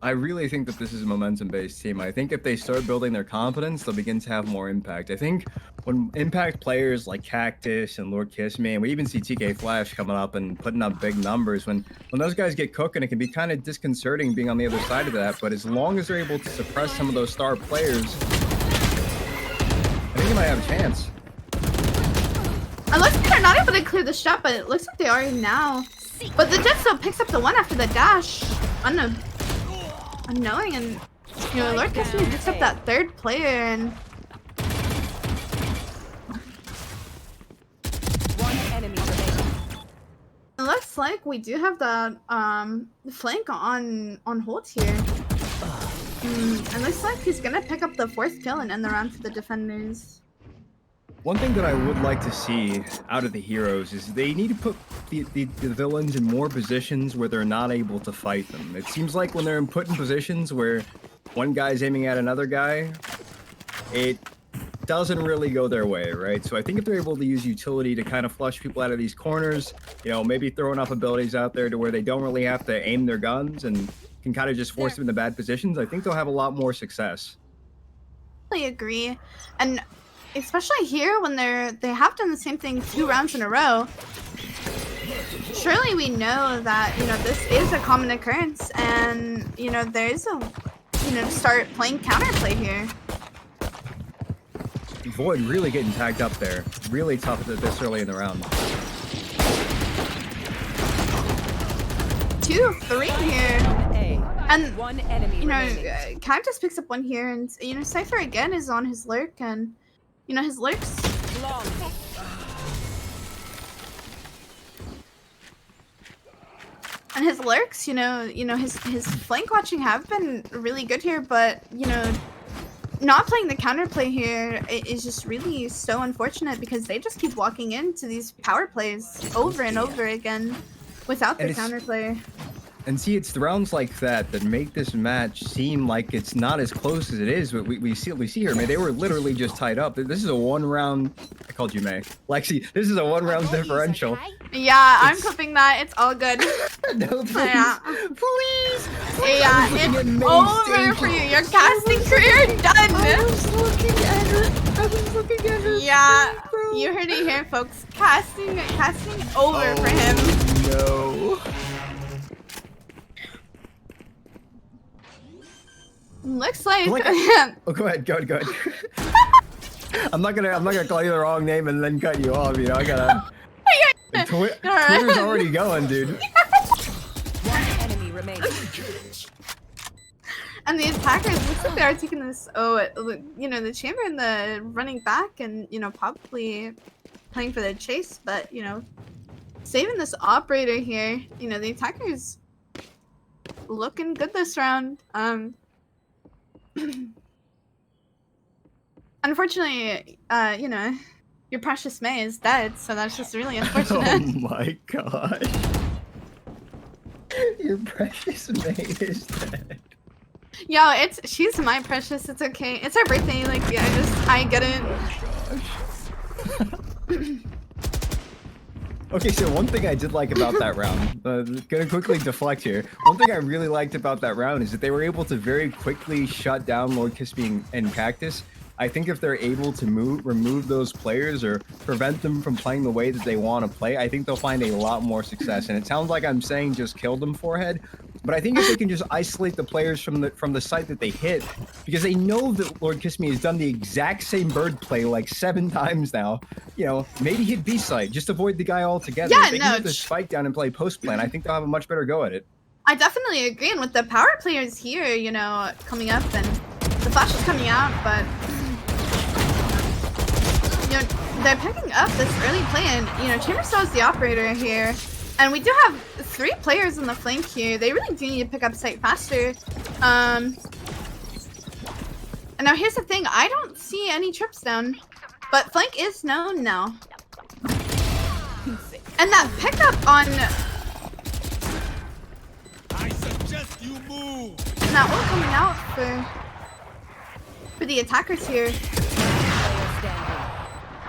I really think that this is a momentum-based team. I think if they start building their confidence, they'll begin to have more impact. I think when impact players like Cactus and Lord Kiss Me, and we even see TK Flash coming up and putting up big numbers, when those guys get cooking, it can be kind of disconcerting being on the other side of that. But as long as they're able to suppress some of those star players, I think they might have a chance. Unless they're not able to clear the shot, but it looks like they are now. But the Jet still picks up the one after the dash. Unknowing, and you know, Lord Kiss Me picks up that third player, and One enemy remaining. it looks like we do have the flank on hold here. And looks like he's gonna pick up the 4th kill and end the round for the defenders. One thing that I would like to see out of the heroes is they need to put the villains in more positions where they're not able to fight them. It seems like when they're put in positions where one guy's aiming at another guy, it doesn't really go their way, right? So I think if they're able to use utility to kind of flush people out of these corners, you know, maybe throwing up abilities out there to where they don't really have to aim their guns and can kind of just force them into bad positions, I think they'll have a lot more success. I agree. And especially here when they have done the same thing 2 rounds in a row. Surely we know that, you know, this is a common occurrence and, you know, there's a, you know, start playing counterplay here. Void really getting tagged up there. Really tough this early in the round. 2-3 here. And, One enemy you know, remaining. Cactus picks up 1 here and, you know, Cypher again is on his lurk and, you know, his lurks. Long. And his lurks, you know, his flank watching have been really good here, but, you know, not playing the counterplay here is just really so unfortunate because they just keep walking into these power plays over and over again without the counterplay. And see, it's the rounds like that that make this match seem like it's not as close as it is. But we see here, man. They were literally just tied up. This is a 1 round. I called you May. Lexi, this is a 1 round differential. Yeah, I'm clipping that. It's all good. No, please, Yeah. please. Yeah, it's over for you. Your casting career done. I was looking at her. Yeah, Bro. you heard it here, folks. Casting over for him. No. Looks like. Oh, go ahead. I'm not gonna call you the wrong name and then cut you off. You know, I gotta. Twitter's already going, dude. One enemy remaining. And the attackers looks like they are taking this. Oh, you know, the chamber and the running back, and you know, probably playing for the chase, but you know, saving this operator here. You know, the attackers looking good this round. Unfortunately, you know, your precious May is dead, so that's just really unfortunate. Oh my god. Your precious May is dead. Yo, she's my precious. It's okay. It's her birthday. Like, yeah, I get it. Okay, so one thing I did like about that round, gonna quickly deflect here. One thing I really liked about that round is that they were able to very quickly shut down Lord Kispy and Cactus. I think if they're able to remove those players or prevent them from playing the way that they want to play, I think they'll find a lot more success. And it sounds like I'm saying just kill them, Forehead, but I think if they can just isolate the players from the site that they hit, because they know that Lord Kispy has done the exact same bird play like 7 times now. You know, maybe hit B site, just avoid the guy altogether. Yeah, if they can get the spike down and play post plan, I think they'll have a much better go at it. I definitely agree, and with the power players here, you know, coming up, and the flash is coming out, but you know, they're picking up this early play, and you know, Chamber still is the operator here, and we do have 3 players on the flank here. They really do need to pick up site faster. And now here's the thing: I don't see any trips down, but flank is known now, and that pickup on. I suggest you move. And that one coming out for the attackers here.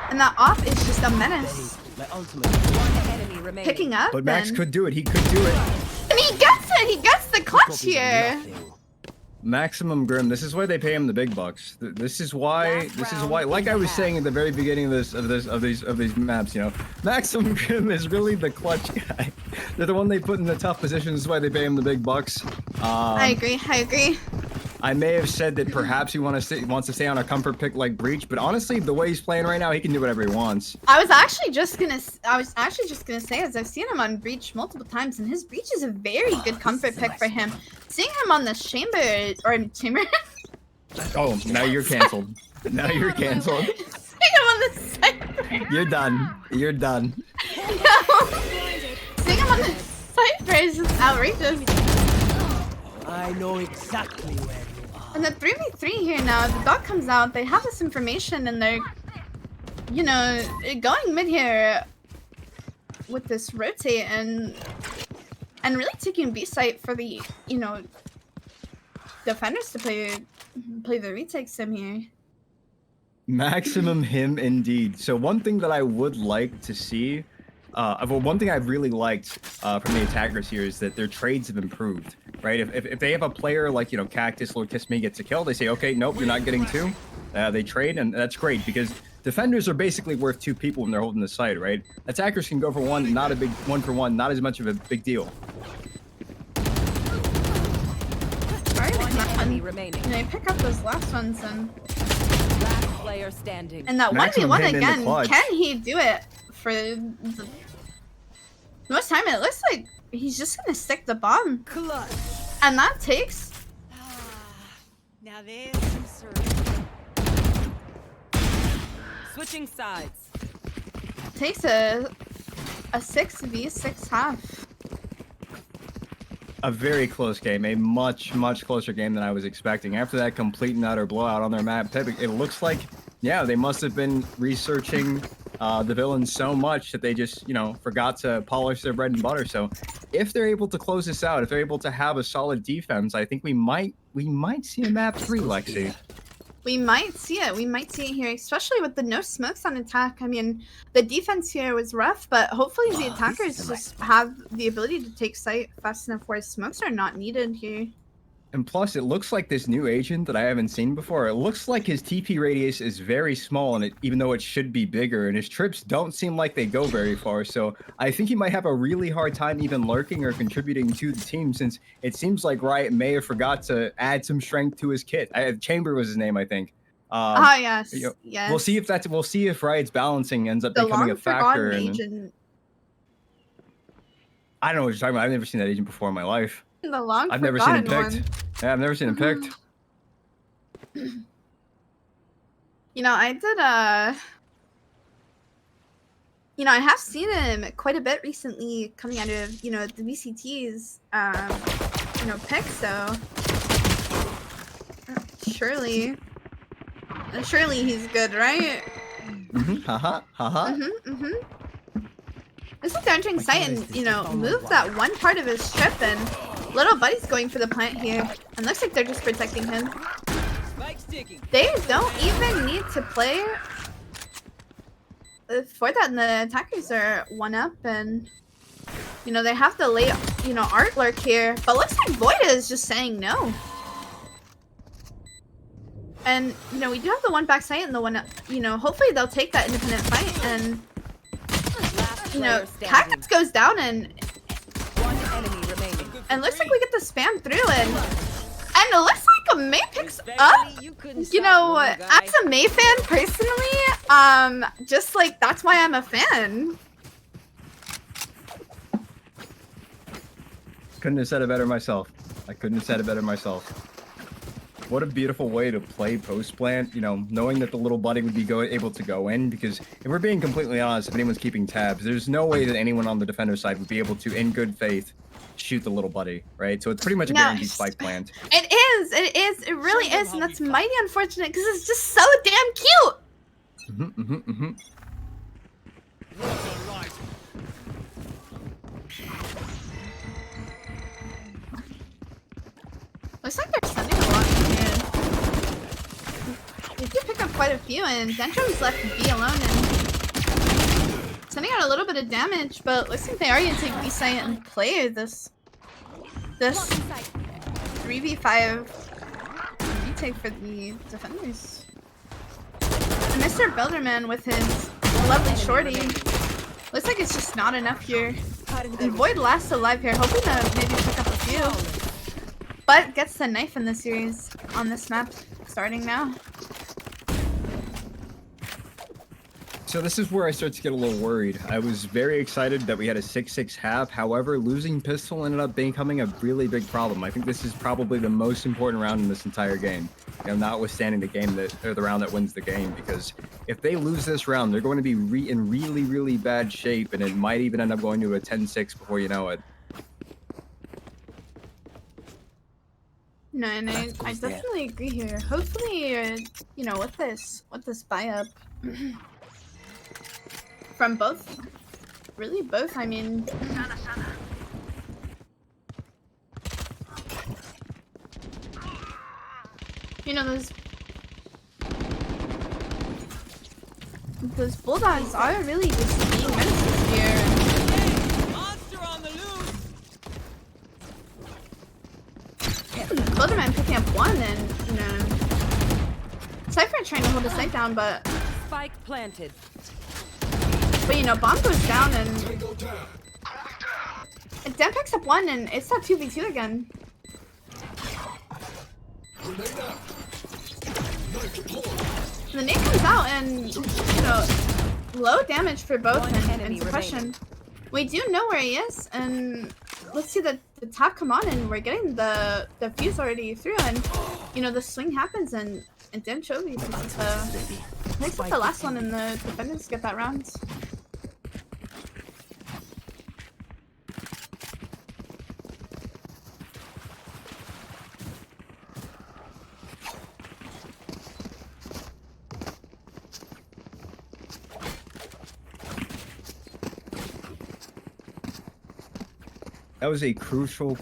And that off is just a menace. One enemy remaining. Picking up. But Max and could do it. He could do it. he gets it. He gets the clutch here. Maximum Grim. This is why they pay him the big bucks. This is why. Like I was saying at the very beginning of these maps, you know, Maximum Grim is really the clutch guy. They're the one they put in the tough positions. This is why they pay him the big bucks. I agree. I may have said that perhaps he wants to stay on a comfort pick like Breach, but honestly, the way he's playing right now, he can do whatever he wants. I was actually just gonna say, as I've seen him on Breach multiple times, and his Breach is a very good comfort pick for him. Seeing him on the chamber. Oh, now you're canceled. Now you're canceled. Seeing him on the Cypher. You're done. You're done. No. Seeing him on the Cypher is just outrageous. I know exactly where you are. And the 3v3 here now, the dog comes out, they have this information, and they're, you know, going mid here with this rotate and really taking B site for the, you know, defenders to play the retake sim here. Maximum him indeed. So one thing that I would like to see, well, one thing I've really liked from the attackers here is that their trades have improved, right? If they have a player like, you know, Cactus, Lord Kiss Me gets a kill, they say, okay, nope, you're not getting two. They trade, and that's great because defenders are basically worth two people when they're holding the site, right? Attackers can go for one, not a big one for one, not as much of a big deal. Enemy remaining. And I pick up those last ones and Player standing. that 1v1 him in the again, clutch. can he do it for the most time? It looks like he's just gonna stick the bomb. Clutch. And that takes Now there's some service. Switching sides. a 6v6 half. A very close game, a much closer game than I was expecting. After that complete and utter blowout on their map, it looks like, yeah, they must have been researching the villains so much that they just, you know, forgot to polish their bread and butter. So if they're able to close this out, if they're able to have a solid defense, I think we might see a map 3, Lexi. We might see it. We might see it here, especially with the no smokes on attack. I mean, the defense here was rough, but hopefully the attackers just have the ability to take site fast enough where smokes are not needed here. And plus, it looks like this new agent that I haven't seen before, it looks like his TP radius is very small, and even though it should be bigger, and his trips don't seem like they go very far. So I think he might have a really hard time even lurking or contributing to the team, since it seems like Riot may have forgot to add some strength to his kit. Chamber was his name, I think. Yes, You know, yes. We'll see if Riot's balancing ends up becoming a factor. Agent. I don't know what you're talking about. I've never seen that agent before in my life. The long I've never seen him forgotten picked. one. Yeah, I've never seen him picked. You know, I did you know, I have seen him quite a bit recently coming out of, you know, the VCT's you know, pick, so surely he's good, right? Haha. Looks like they're entering site and, you know, move that one part of his strip, and little buddy's going for the plant here. And looks like they're just protecting him. They don't even need to play for that, and the attackers are one up, and, you know, they have the late, you know, art lurk here. But looks like Voida is just saying no. And, you know, we do have the one back site and the one, you know, hopefully they'll take that independent fight, and, you know, Cactus goes down, and One enemy remaining. looks like we get the spam through, and it looks like a May picks up. You know, as a May fan personally, just like that's why I'm a fan. Couldn't have said it better myself. I couldn't have said it better myself. What a beautiful way to play post plant, you know, knowing that the little buddy would be able to go in, because if we're being completely honest, if anyone's keeping tabs, there's no way that anyone on the defender side would be able to, in good faith, shoot the little buddy, right? So it's pretty much a guaranteed spike plant. It it really is, and that's mighty unfortunate because it's just so damn cute. Looks like they're sending a lot in here. They do pick up quite a few, and Dentrum's left B alone and sending out a little bit of damage, but looks like they are going to take B site and play this 3v5 retake for the defenders. And Mr. Belderman with his lovely shorty. Looks like it's just not enough here. And Void last alive here, hoping to maybe pick up a few. But gets the knife in the series on this map, starting now. So this is where I start to get a little worried. I was very excited that we had a 6-6 half. However, losing pistol ended up becoming a really big problem. I think this is probably the most important round in this entire game. You know, notwithstanding the game or the round that wins the game, because if they lose this round, they're going to be in really, really bad shape, and it might even end up going to a 10-6 before you know it. No, and I definitely agree here. Hopefully, you know, with this buy up from both, really both. I mean, you know, those those bulldogs are really just being menaces here. Monster on the loose. Builderman picking up one, and you know, Cypher trying to hold the site down, but Spike planted. you know, bomb goes down, and Dan picks up one, and it's that 2v2 again. The nade comes out, and you know, low damage for both, and suppression. We do know where he is, and let's see the top come on, and we're getting the fuse already through, and you know, the swing happens, and Dan Chovy picks up the last one, and the defenders get that round. That was a crucial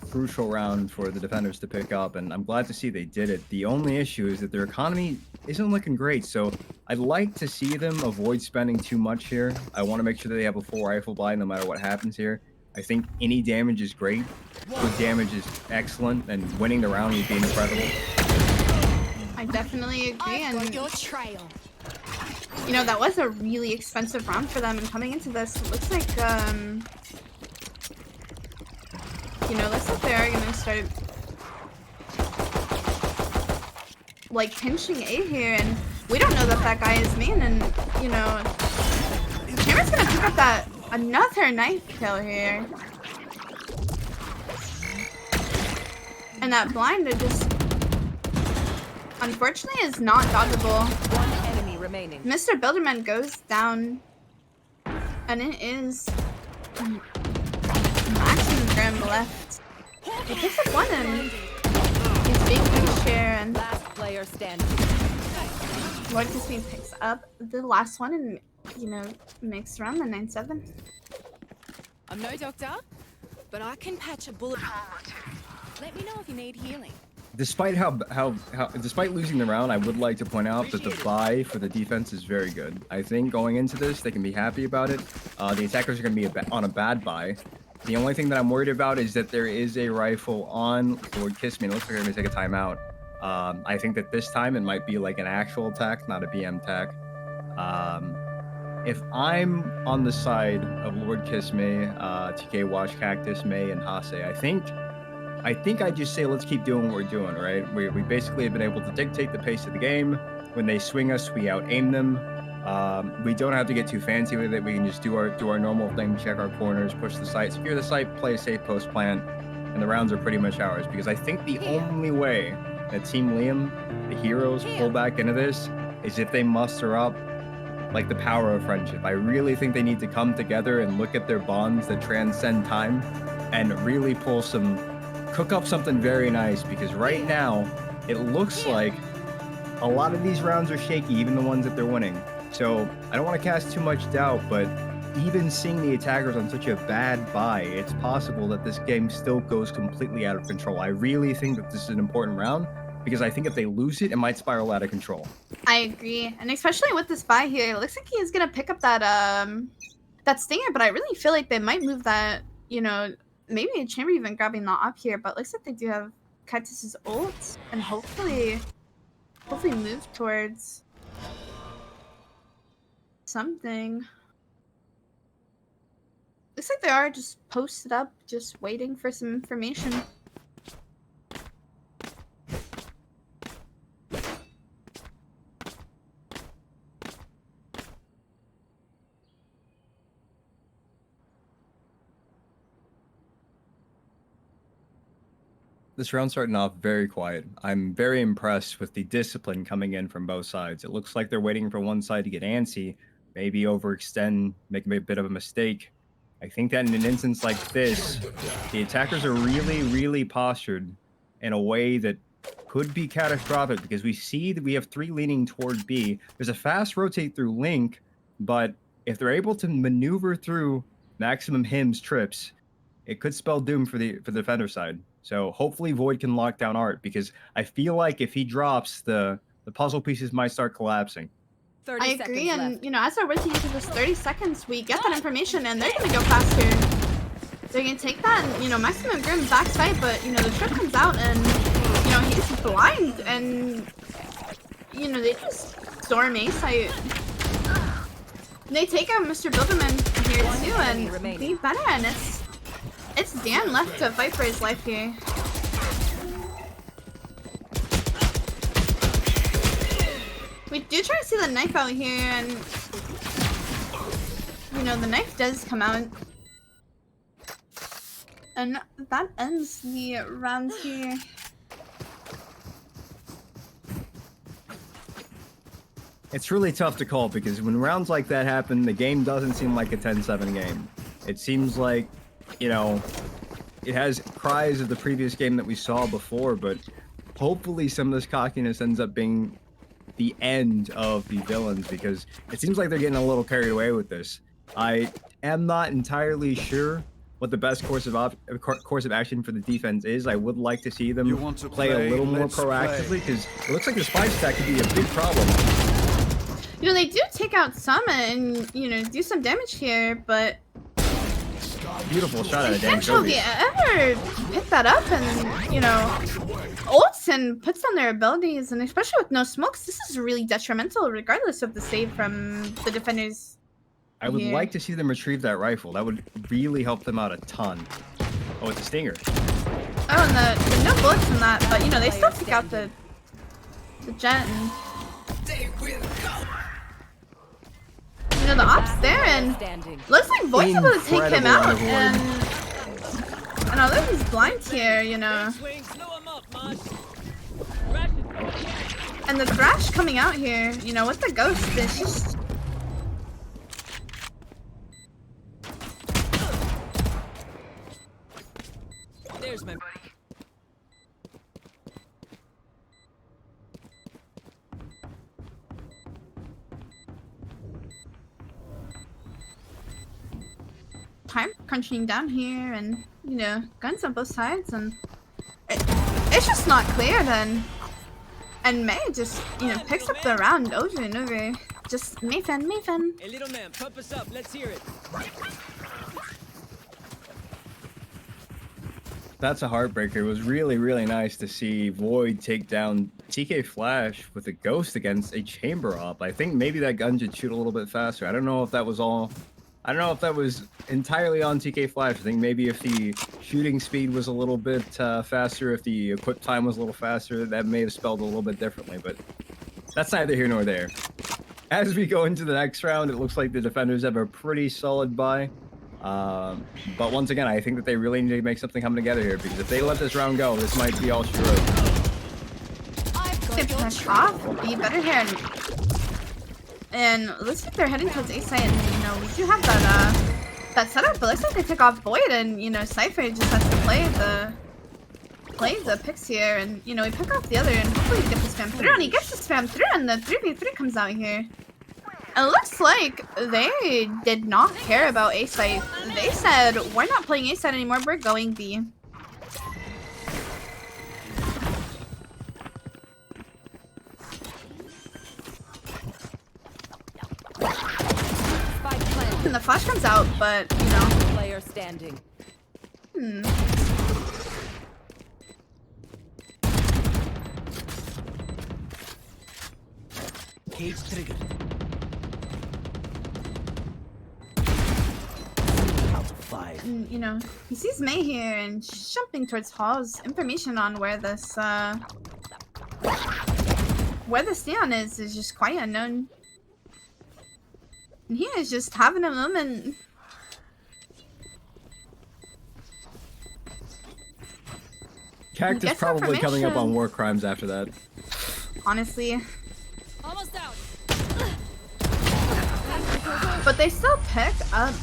round for the defenders to pick up, and I'm glad to see they did it. The only issue is that their economy isn't looking great, so I'd like to see them avoid spending too much here. I want to make sure that they have a full rifle buy no matter what happens here. I think any damage is great. Good damage is excellent, and winning the round would be incredible. I definitely agree, and Your trail. you know, that was a really expensive round for them, and coming into this, it looks like you know, looks like they're gonna start like pinching A here, and we don't know that guy is main, and you know, Cameron's gonna pick up that another knife kill here, and that blind just unfortunately is not dodgeable. One enemy remaining. Mr. Builderman goes down, and it is Maximum Grim left. He picks up one, and he's being pinched here, and Last player standing. Lord Kisme picks up the last one, and you know, makes around the 9-7. I'm no doctor, but I can patch a bullet. Let me know if you need healing. Despite despite losing the round, I would like to point out that the buy for the defense is very good. I think going into this, they can be happy about it. The attackers are going to be on a bad buy. The only thing that I'm worried about is that there is a rifle on Lord Kisme. It looks like they're going to take a timeout. I think that this time it might be like an actual attack, not a BM attack. If I'm on the side of Lord Kisme, TK Watch, Cactus, May, and Hase, I think I just say let's keep doing what we're doing, right? We basically have been able to dictate the pace of the game. When they swing us, we out-aim them. We don't have to get too fancy with it. We can just do our normal thing, check our corners, push the site, secure the site, play a safe post plant, and the rounds are pretty much ours. Because I think the only way that Team Liam, the heroes, pull back into this is if they muster up like the power of friendship. I really think they need to come together and look at their bonds that transcend time and really cook up something very nice, because right now it looks like a lot of these rounds are shaky, even the ones that they're winning. So I don't want to cast too much doubt, but even seeing the attackers on such a bad buy, it's possible that this game still goes completely out of control. I really think that this is an important round, because I think if they lose it, it might spiral out of control. I agree, and especially with this buy here, it looks like he's gonna pick up that that stinger, but I really feel like they might move that, you know, maybe a chamber even grabbing the op here, but looks like they do have Cactus's ult, and hopefully move towards something. Looks like they are just posted up, just waiting for some information. This round's starting off very quiet. I'm very impressed with the discipline coming in from both sides. It looks like they're waiting for one side to get antsy, maybe overextend, make a bit of a mistake. I think that in an instance like this, the attackers are really postured in a way that could be catastrophic, because we see that we have 3 leaning toward B. There's a fast rotate through Link, but if they're able to maneuver through maximum Hymns trips, it could spell doom for the defender side. So hopefully Void can lock down Art, because I feel like if he drops, the puzzle pieces might start collapsing. 30 I agree, seconds and left. you know, as we're working into this 30 seconds, we get that information, and they're gonna go faster. They're gonna take that, and you know, Maximum Grim backside, but you know, the trip comes out, and you know, he's blind, and you know, they just storm A site. They take out Mr. Bilderman here too, and be better, and it's Dan left to fight for his life here. We do try to see the knife out here, and you know, the knife does come out. And that ends the round here. It's really tough to call because when rounds like that happen, the game doesn't seem like a 10-7 game. It seems like, you know, it has cries of the previous game that we saw before, but hopefully some of this cockiness ends up being the end of the villains, because it seems like they're getting a little carried away with this. I am not entirely sure what the best course of action for the defense is. I would like to see them play a little more proactively, because it looks like the spy stack could be a big problem. You know, they do take out some and, you know, do some damage here, but Beautiful shot out of they Dan can't really ever pick that up and, you know, ults and puts on their abilities, and especially with no smokes, this is really detrimental regardless of the save from the defenders. I would like to see them retrieve that rifle. That would really help them out a ton. Oh, it's a stinger. Oh, and the no bullets in that, but, you know, they still take out the jet and... You know, the ops there, and looks like Void's able to take him out, and although he's blind here, you know, and the Thrash coming out here, you know, with the Ghost, it's just... There's my buddy. Time crunching down here, and you know, guns on both sides, and it's just not clear then. And May just, you know, picks up the round over and over. Just Mayfen. Hey, little man, pump us up. Let's hear it. That's a heartbreaker. It was really, really nice to see Void take down TK Flash with a Ghost against a Chamber Op. I think maybe that gun should shoot a little bit faster. I don't know if that was all... I don't know if that was entirely on TK Flash. I think maybe if the shooting speed was a little bit faster, if the equip time was a little faster, that may have spelled a little bit differently, but that's neither here nor there. As we go into the next round, it looks like the defenders have a pretty solid buy. But once again, I think that they really need to make something come together here, because if they let this round go, this might be all she wrote. They push off, be better here, and looks like they're heading towards A site, and you know, we do have that setup, but looks like they took off Void, and you know, Cypher just has to play the picks here, and you know, we pick off the other, and hopefully get the spam through, and he gets the spam through, and the 3v3 comes out here. And it looks like they did not care about A site. They said, we're not playing A site anymore, we're going B. And the flash comes out, but, you know. Player standing. Cage triggered. And, you know, he sees May here and she's jumping towards Hall's. Information on where this Neon is just quite unknown. And he is just having a moment. Cactus probably coming up on war crimes after that. Honestly. Almost out. But they still pick up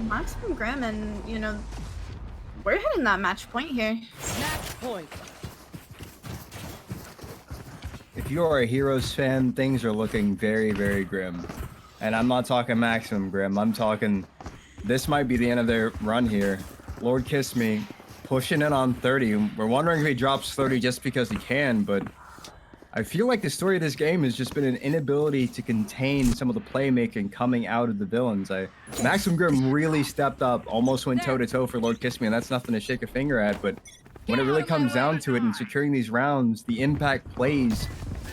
Maximum Grim, and you know, we're hitting that match point here. Match point. If you are a Heroes fan, things are looking very, very grim. And I'm not talking Maximum Grim. I'm talking, this might be the end of their run here. Lord Kiss Me, pushing in on 30. We're wondering if he drops 30 just because he can, but I feel like the story of this game has just been an inability to contain some of the playmaking coming out of the villains. Maximum Grim really stepped up, almost went toe-to-toe for Lord Kiss Me, and that's nothing to shake a finger at, but when it really comes down to it and securing these rounds, the impact plays,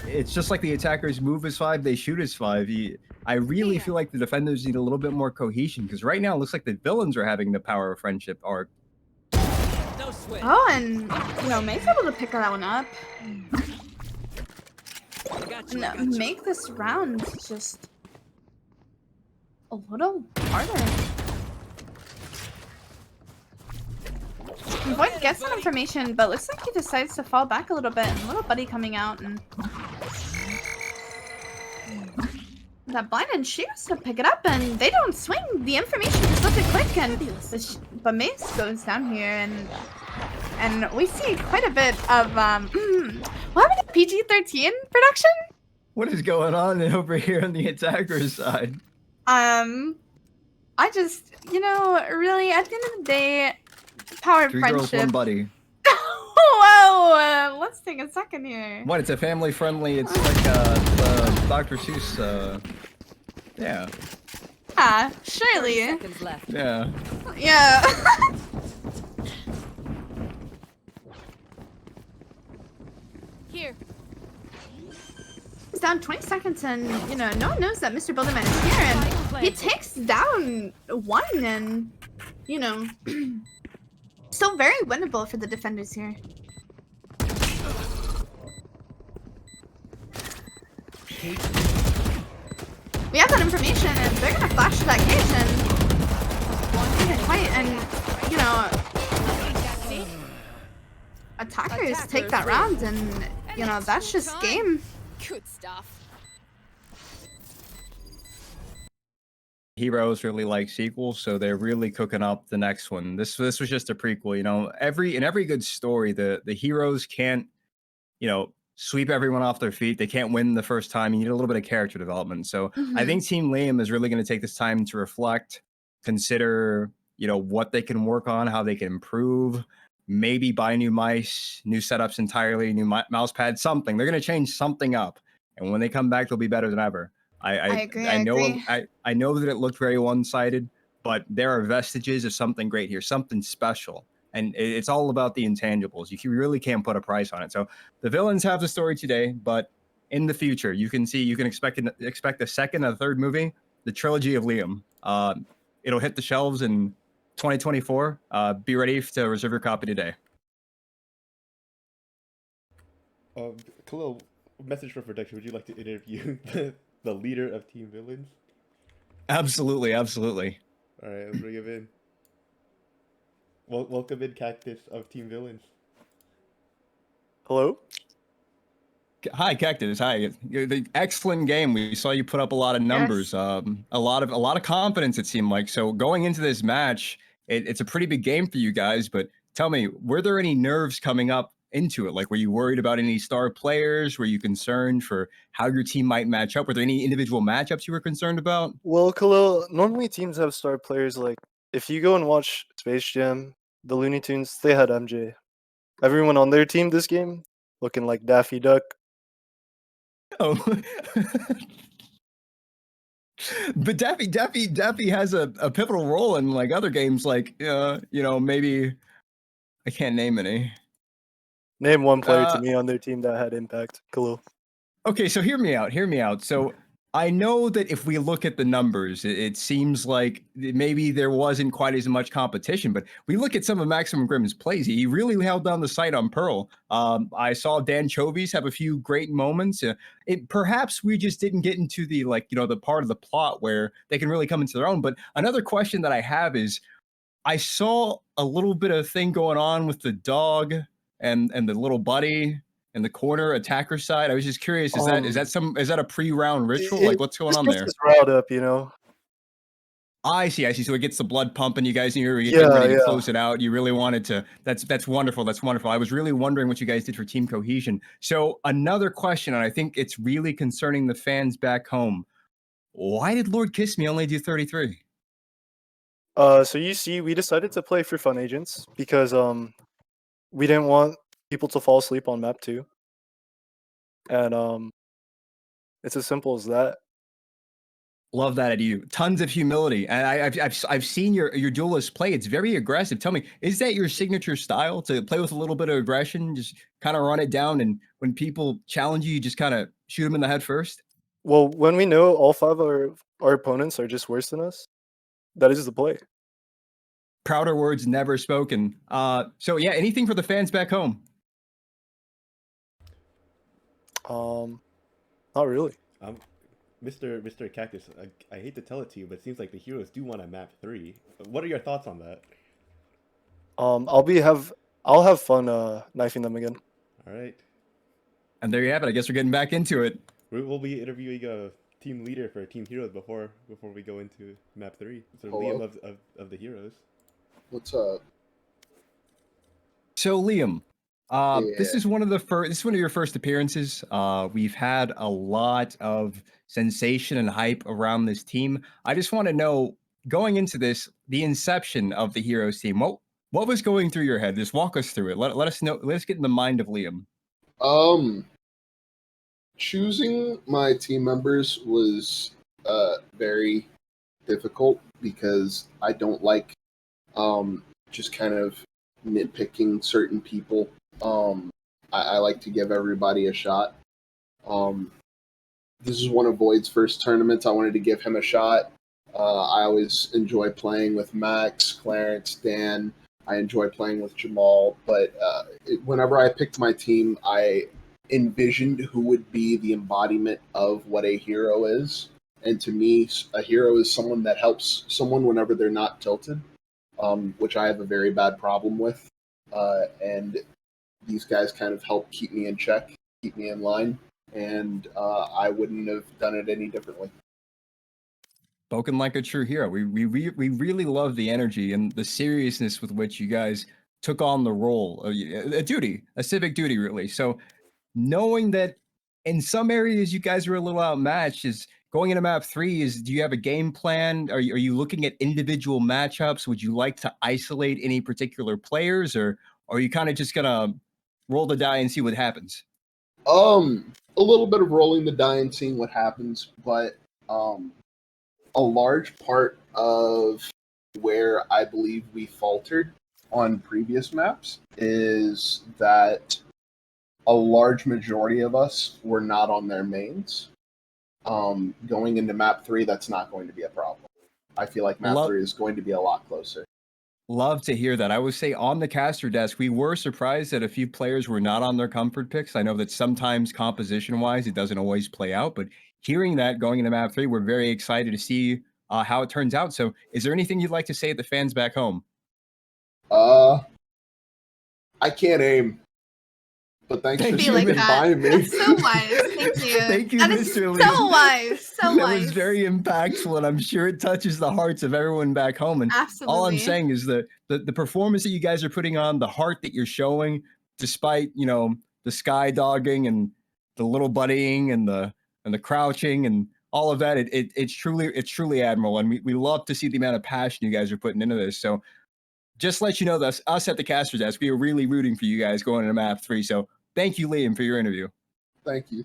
it's just like the attackers move as 5, they shoot as 5. I really feel like the defenders need a little bit more cohesion, because right now it looks like the villains are having the power of friendship arc. Oh, and, you know, May's able to pick that one up. And make this round just a little harder. Void gets some information, but looks like he decides to fall back a little bit. And little buddy coming out and that blind and she has to pick it up, and they don't swing. The information just doesn't click, and but Mace goes down here, and we see quite a bit of what happened to PG-13 production? What is going on over here on the attacker's side? I just, you know, really at the end of the day, power of 3 friendship. girls, 1 buddy. Whoa, let's take a second here. What? It's a family friendly. It's like the Dr. Seuss. Yeah. Ah, surely. Seconds left. Yeah. Yeah. Here. It's down 20 seconds, and you know, no one knows that Mr. Builderman is here, and he takes down 1, and you know, still very winnable for the defenders here. We have that information, and they're gonna flash to that cage, and fight, and you know, attackers take that round, and you know, that's just game. Good stuff. Heroes really like sequels, so they're really cooking up the next one. This was just a prequel, you know. In every good story, the heroes can't, you know, sweep everyone off their feet. They can't win the first time. You need a little bit of character development. So I think Team Liam is really going to take this time to reflect, consider, you know, what they can work on, how they can improve, maybe buy new mice, new setups entirely, new mouse pad, something. They're going to change something up. And when they come back, they'll be better than ever. I agree. I know that it looked very one-sided, but there are vestiges of something great here, something special. And it's all about the intangibles. You really can't put a price on it. So the villains have the story today, but in the future, you can expect a second, a third movie, the trilogy of Liam. It'll hit the shelves in 2024. Be ready to reserve your copy today. Khalil, message for production. Would you like to interview the leader of Team Villains? Absolutely, absolutely. All right, let's bring him in. Welcome in, Cactus of Team Villains. Hello? Hi, Cactus. Hi. The excellent game. We saw you put up a lot of numbers, yes. A lot of confidence, it seemed like. So going into this match, it's a pretty big game for you guys. But tell me, were there any nerves coming up into it? Like, were you worried about any star players? Were you concerned for how your team might match up? Were there any individual matchups you were concerned about? Well, Khalil, normally teams have star players. Like, if you go and watch Space Jam, the Looney Tunes, they had MJ. Everyone on their team this game looking like Daffy Duck. Oh. But Daffy has a pivotal role in like other games, like you know, maybe I can't name any. Name one player to me on their team that had impact, Khalil. Okay, so hear me out. So I know that if we look at the numbers, it seems like maybe there wasn't quite as much competition, but we look at some of Maximum Grim's plays. He really held down the sight on Pearl. I saw Dan Chovies have a few great moments. Perhaps we just didn't get into the, like, you know, the part of the plot where they can really come into their own. But another question that I have is, I saw a little bit of thing going on with the dog and the little buddy in the corner attacker side. I was just curious, is that a pre-round ritual? Like, what's going on there? It's riled up, you know. I see. So it gets the blood pumping. You guys, you're getting ready to close it out. You really wanted to. That's wonderful. That's wonderful. I was really wondering what you guys did for team cohesion. So another question, and I think it's really concerning the fans back home. Why did Lord Kiss Me only do 33? So you see, we decided to play for fun agents because we didn't want people to fall asleep on map 2. and it's as simple as that. Love that at you. Tons of humility, and I've seen your duelist play. It's very aggressive. Tell me, is that your signature style to play with a little bit of aggression, just kind of run it down, and when people challenge you, you just kind of shoot them in the head first? Well, when we know all 5 of our opponents are just worse than us, that is the play. Prouder words never spoken. So yeah, anything for the fans back home? Not really. Mr. Cactus, I hate to tell it to you, but it seems like the heroes do want a map 3. What are your thoughts on that? I'll have fun knifing them again. All right. And there you have it. I guess we're getting back into it. We'll be interviewing a team leader for Team Heroes before we go into map 3. So Hello? Liam of the Heroes. What's up? So Liam, this Yeah. is one of your first appearances. We've had a lot of sensation and hype around this team. I just want to know, going into this, the inception of the Heroes team. What was going through your head? Just walk us through it. Let us know. Let's get in the mind of Liam. Choosing my team members was very difficult because I don't like just kind of nitpicking certain people. I like to give everybody a shot. This is one of Void's first tournaments. I wanted to give him a shot. I always enjoy playing with Max, Clarence, Dan. I enjoy playing with Jamal. But whenever I picked my team, I envisioned who would be the embodiment of what a hero is. And to me, a hero is someone that helps someone whenever they're not tilted, which I have a very bad problem with. And these guys kind of help keep me in check, keep me in line, and I wouldn't have done it any differently. Spoken like a true hero. We really love the energy and the seriousness with which you guys took on the role, a civic duty, really. So knowing that in some areas you guys were a little outmatched, is going into map 3, do you have a game plan? Are you looking at individual matchups? Would you like to isolate any particular players, or are you kind of just gonna roll the die and see what happens? A little bit of rolling the die and seeing what happens, but a large part of where I believe we faltered on previous maps is that a large majority of us were not on their mains. Going into map 3, that's not going to be a problem. I feel like map 3 is going to be a lot closer. Love to hear that. I would say on the caster desk, we were surprised that a few players were not on their comfort picks. I know that sometimes composition-wise, it doesn't always play out, but hearing that going into map 3, we're very excited to see how it turns out. So is there anything you'd like to say to the fans back home? I can't aim. But thanks for shooting by me. That's so wise. Thank you. Thank you, that Mr. is Lee. so wise. So that wise. was very impactful, and I'm sure it touches the hearts of everyone back home. And absolutely. All I'm saying is the performance that you guys are putting on, the heart that you're showing, despite the skydogging and the little buddying and the crouching and all of that, it's truly admirable, and we love to see the amount of passion you guys are putting into this. So just let you know that us at the caster desk, we are really rooting for you guys going into map 3. So thank you, Liam, for your interview. Thank you.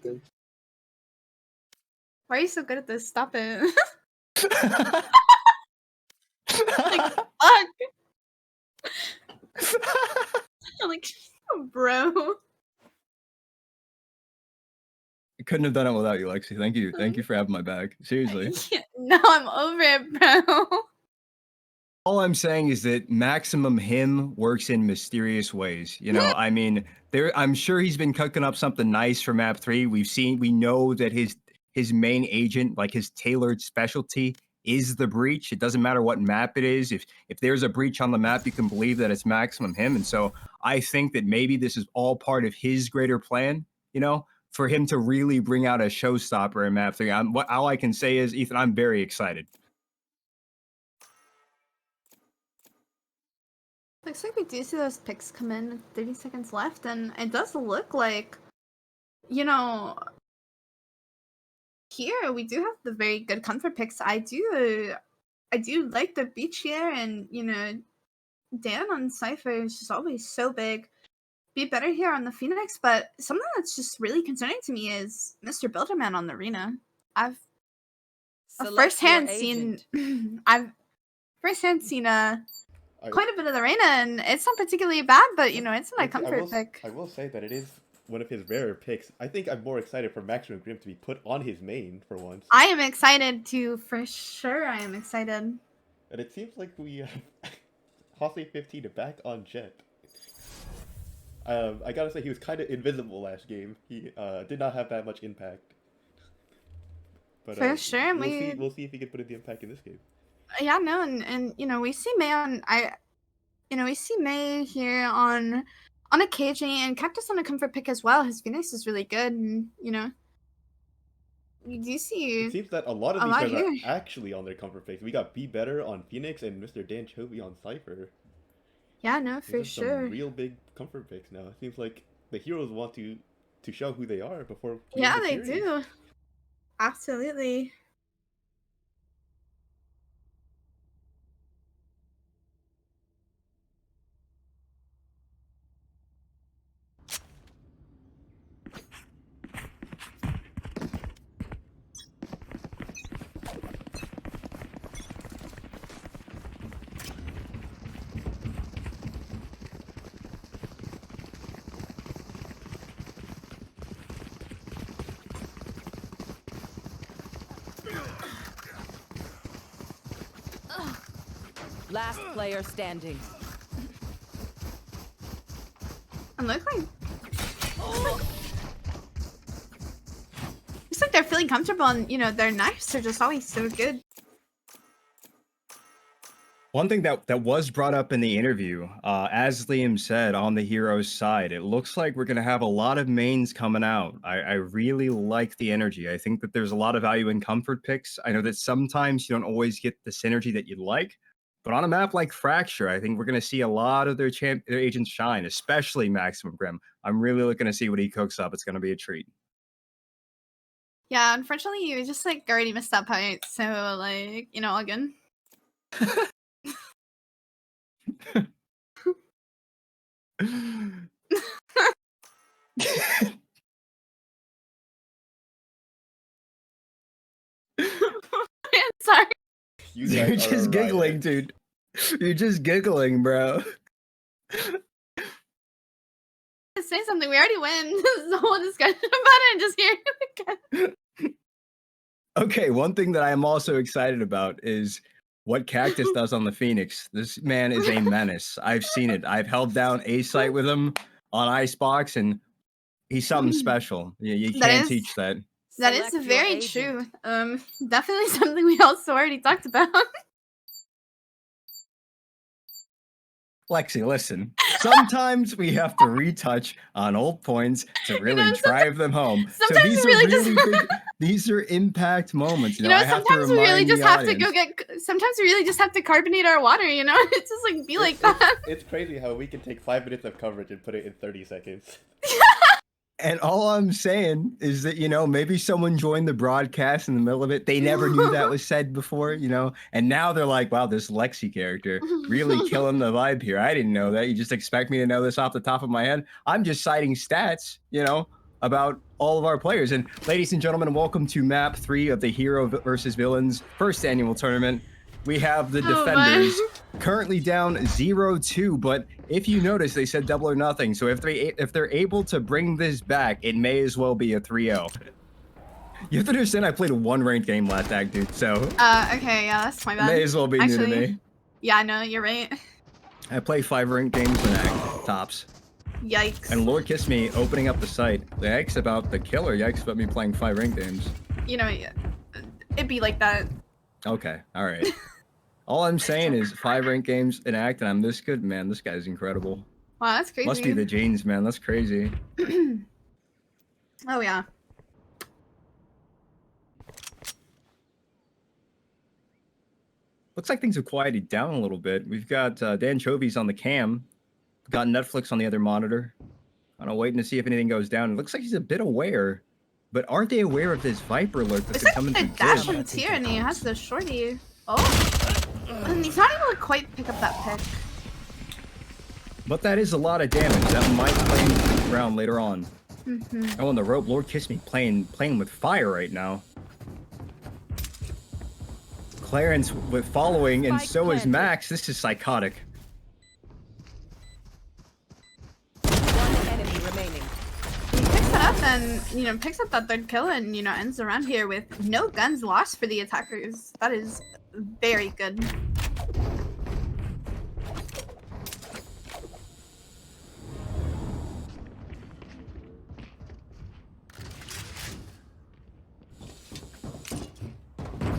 Why are you so good at this? Stop it. Like, fuck. Like, bro. I couldn't have done it without you, Lexi. Thank you. Thank you for having my back. Seriously. No, I'm over it, bro. All I'm saying is that Maximum Him works in mysterious ways. I mean, I'm sure he's been cooking up something nice for map 3. We know that his main agent, like his tailored specialty, is the breach. It doesn't matter what map it is. If there's a breach on the map, you can believe that it's Maximum Him. And so I think that maybe this is all part of his greater plan, for him to really bring out a showstopper in map 3. All I can say is, Ethan, I'm very excited. Looks like we do see those picks come in with 30 seconds left, and it does look like, here we do have the very good comfort picks. I do like the beach here, and Dan on Cypher is just always so big. be better here on the Phoenix, but something that's just really concerning to me is Mr. Builderman on the arena. I've firsthand seen quite a bit of the arena, and it's not particularly bad, but you know, it's my comfort pick. I will say that it is one of his rarer picks. I think I'm more excited for Maximum Grim to be put on his main for once. I am excited too, for sure. I am excited. And it seems like we have Hossie 15 back on Jet. I gotta say, he was kind of invisible last game. He did not have that much impact. But for sure, we'll see if he can put in the impact in this game. Yeah, no, and you know, we see May we see May here on a KJ and Cactus on a comfort pick as well. His Phoenix is really good, and you know, we do see. It seems that a lot of these guys are actually on their comfort picks. We got Be Better on Phoenix and Mr. Dan Chovy on Cypher. Yeah, no, for sure. Some real big comfort picks now. It seems like the heroes want to show who they are before. Yeah, they do. Absolutely. Last player standing. And looks like they're feeling comfortable, and you know, their knives are just always so good. One thing that was brought up in the interview, as Liam said, on the hero's side, it looks like we're going to have a lot of mains coming out. I really like the energy. I think that there's a lot of value in comfort picks. I know that sometimes you don't always get the synergy that you'd like, but on a map like Fracture, I think we're going to see a lot of their agents shine, especially Maximum Grim. I'm really looking to see what he cooks up. It's going to be a treat. Yeah, unfortunately, you just like already missed that point. So like, you know, again. Sorry. You're just giggling, dude. You're just giggling, bro. Say something. We already win. This is the whole discussion about it, and just hear it again. Okay, one thing that I am also excited about is what Cactus does on the Phoenix. This man is a menace. I've seen it. I've held down a site with him on Icebox, and he's something special. Yeah, you can't teach that. That is very true. Definitely something we also already talked about. Lexi, listen. Sometimes we have to retouch on old points to really drive them home. Sometimes so these are impact moments. You know, sometimes we really just have to go get. Sometimes we really just have to carbonate our water. You know, it's just like like that. It's crazy how we can take 5 minutes of coverage and put it in 30 seconds. And all I'm saying is that, you know, maybe someone joined the broadcast in the middle of it. They never knew that was said before, you know, and now they're like, wow, this Lexi character really killing the vibe here. I didn't know that. You just expect me to know this off the top of my head. I'm just citing stats, you know, about all of our players. And ladies and gentlemen, welcome to map 3 of the Hero versus Villains first annual tournament. We have the defenders currently down 0-2, but if you notice, they said double or nothing. So if they're able to bring this back, it may as well be a 3-0. You have to understand, I played a 1 ranked game last act, dude. So okay, yeah, that's my bad. May as well be new to me. Yeah, I know, you're right. I play 5 ranked games in act tops. Yikes. And Lord Kiss Me opening up the site. Yikes about the killer. Yikes about me playing 5 ranked games. You know, it'd be like that. Okay, all right. All I'm saying is 5 ranked games in act, and I'm this good. Man, this guy's incredible. Wow, that's crazy. Must be the genes, man. That's crazy. Oh, yeah. Looks like things have quieted down a little bit. We've got Dan Chovy's on the cam. We've got Netflix on the other monitor. I don't know, waiting to see if anything goes down. It looks like he's a bit aware. But aren't they aware of this Viper alert that's coming through? Dash on tier, and he has the shorty. Oh. And he's not able to quite pick up that pick. But that is a lot of damage. That might play into the ground later on. Oh, and the rope, Lord Kiss Me, playing with fire right now. Clarence with following, and so is Max. This is psychotic. One enemy remaining. He picks it up and, picks up that third kill and, ends around here with no guns lost for the attackers. That is very good.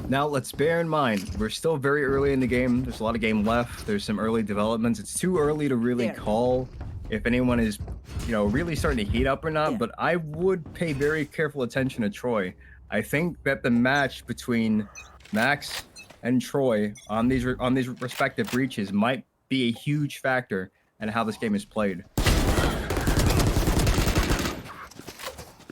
Now, let's bear in mind, we're still very early in the game. There's a lot of game left. There's some early developments. It's too early to really call if anyone is, really starting to heat up or not, but I would pay very careful attention to Troy. I think that the match between Max and Troy on these respective breaches might be a huge factor in how this game is played.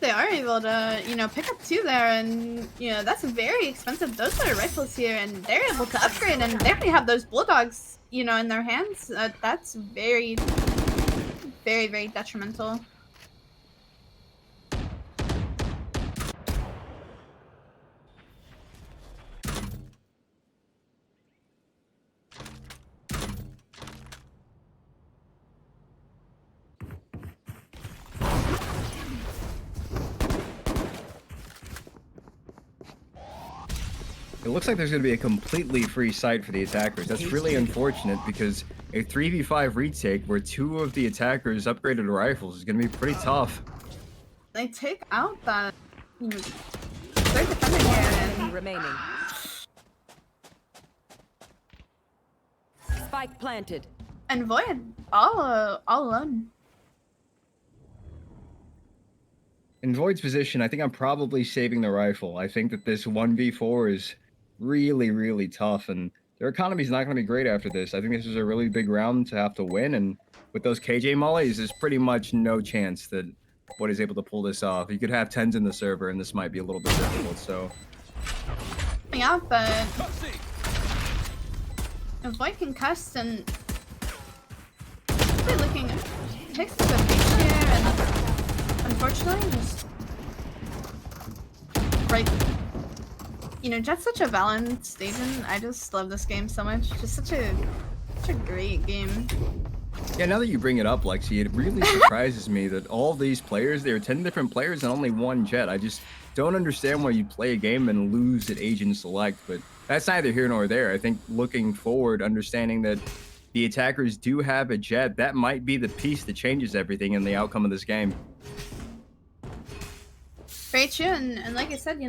They are able to, pick up 2 there, and, that's very expensive. Those are rifles here, and they're able to upgrade, and they already have those bulldogs, in their hands. That's very, very, very detrimental. It looks like there's going to be a completely free site for the attackers. That's really unfortunate because a 3v5 retake where 2 of the attackers upgraded rifles is going to be pretty tough. They take out that, third defender here and remaining. Spike planted. And Void all alone. In Void's position, I think I'm probably saving the rifle. I think that this 1v4 is really, really tough, and their economy's not going to be great after this. I think this is a really big round to have to win, and with those KJ mollies, there's pretty much no chance that Void is able to pull this off. You could have 10s in the server, and this might be a little bit difficult, so... Yeah, but... if Void can cast and... really looking... takes the beach here, and... unfortunately, just... right... Jet's such a balanced agent. I just love this game so much. Just such a great game. Yeah, now that you bring it up, Lexi, it really surprises me that all these players, there are 10 different players and only 1 Jet. I just don't understand why you play a game and lose at Agent Select, but that's neither here nor there. I think looking forward, understanding that the attackers do have a Jet, that might be the piece that changes everything in the outcome of this game. Very true, and like I said,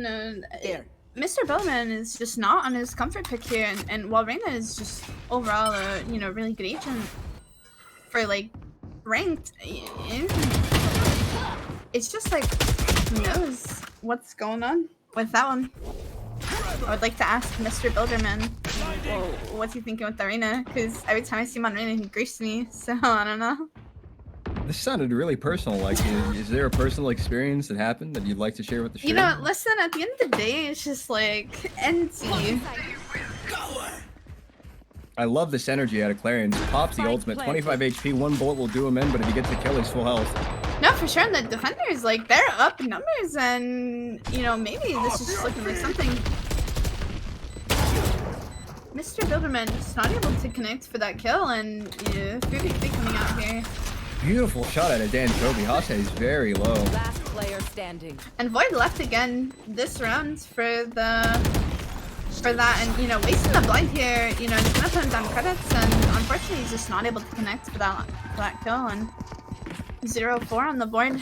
Mr. Bellman is just not on his comfort pick here, and while Reyna is just overall a really good agent for ranked, it's just who knows what's going on with that one. I would like to ask Mr. Bilderman, what's he thinking with the Reyna? Because every time I see him on Reyna, he griefs me, so I don't know. This sounded really personal. Is there a personal experience that happened that you'd like to share with the show? Listen, at the end of the day, it's just NC. I love this energy out of Clarence. Pops the ultimate, 25 HP, 1 bullet will do him in, but if he gets the kill, he's full health. No, for sure, the defenders, they're up in numbers, and, maybe this is just looking like something. Mr. Bilderman just not able to connect for that kill, and, 3v3 coming out here. Beautiful shot out of Dan Toby. Hase is very low. Last player standing. And Void left again this round for that, and wasting the blind here. He's gonna put him down credits, and unfortunately he's just not able to connect for that kill. And 0-4 on the board.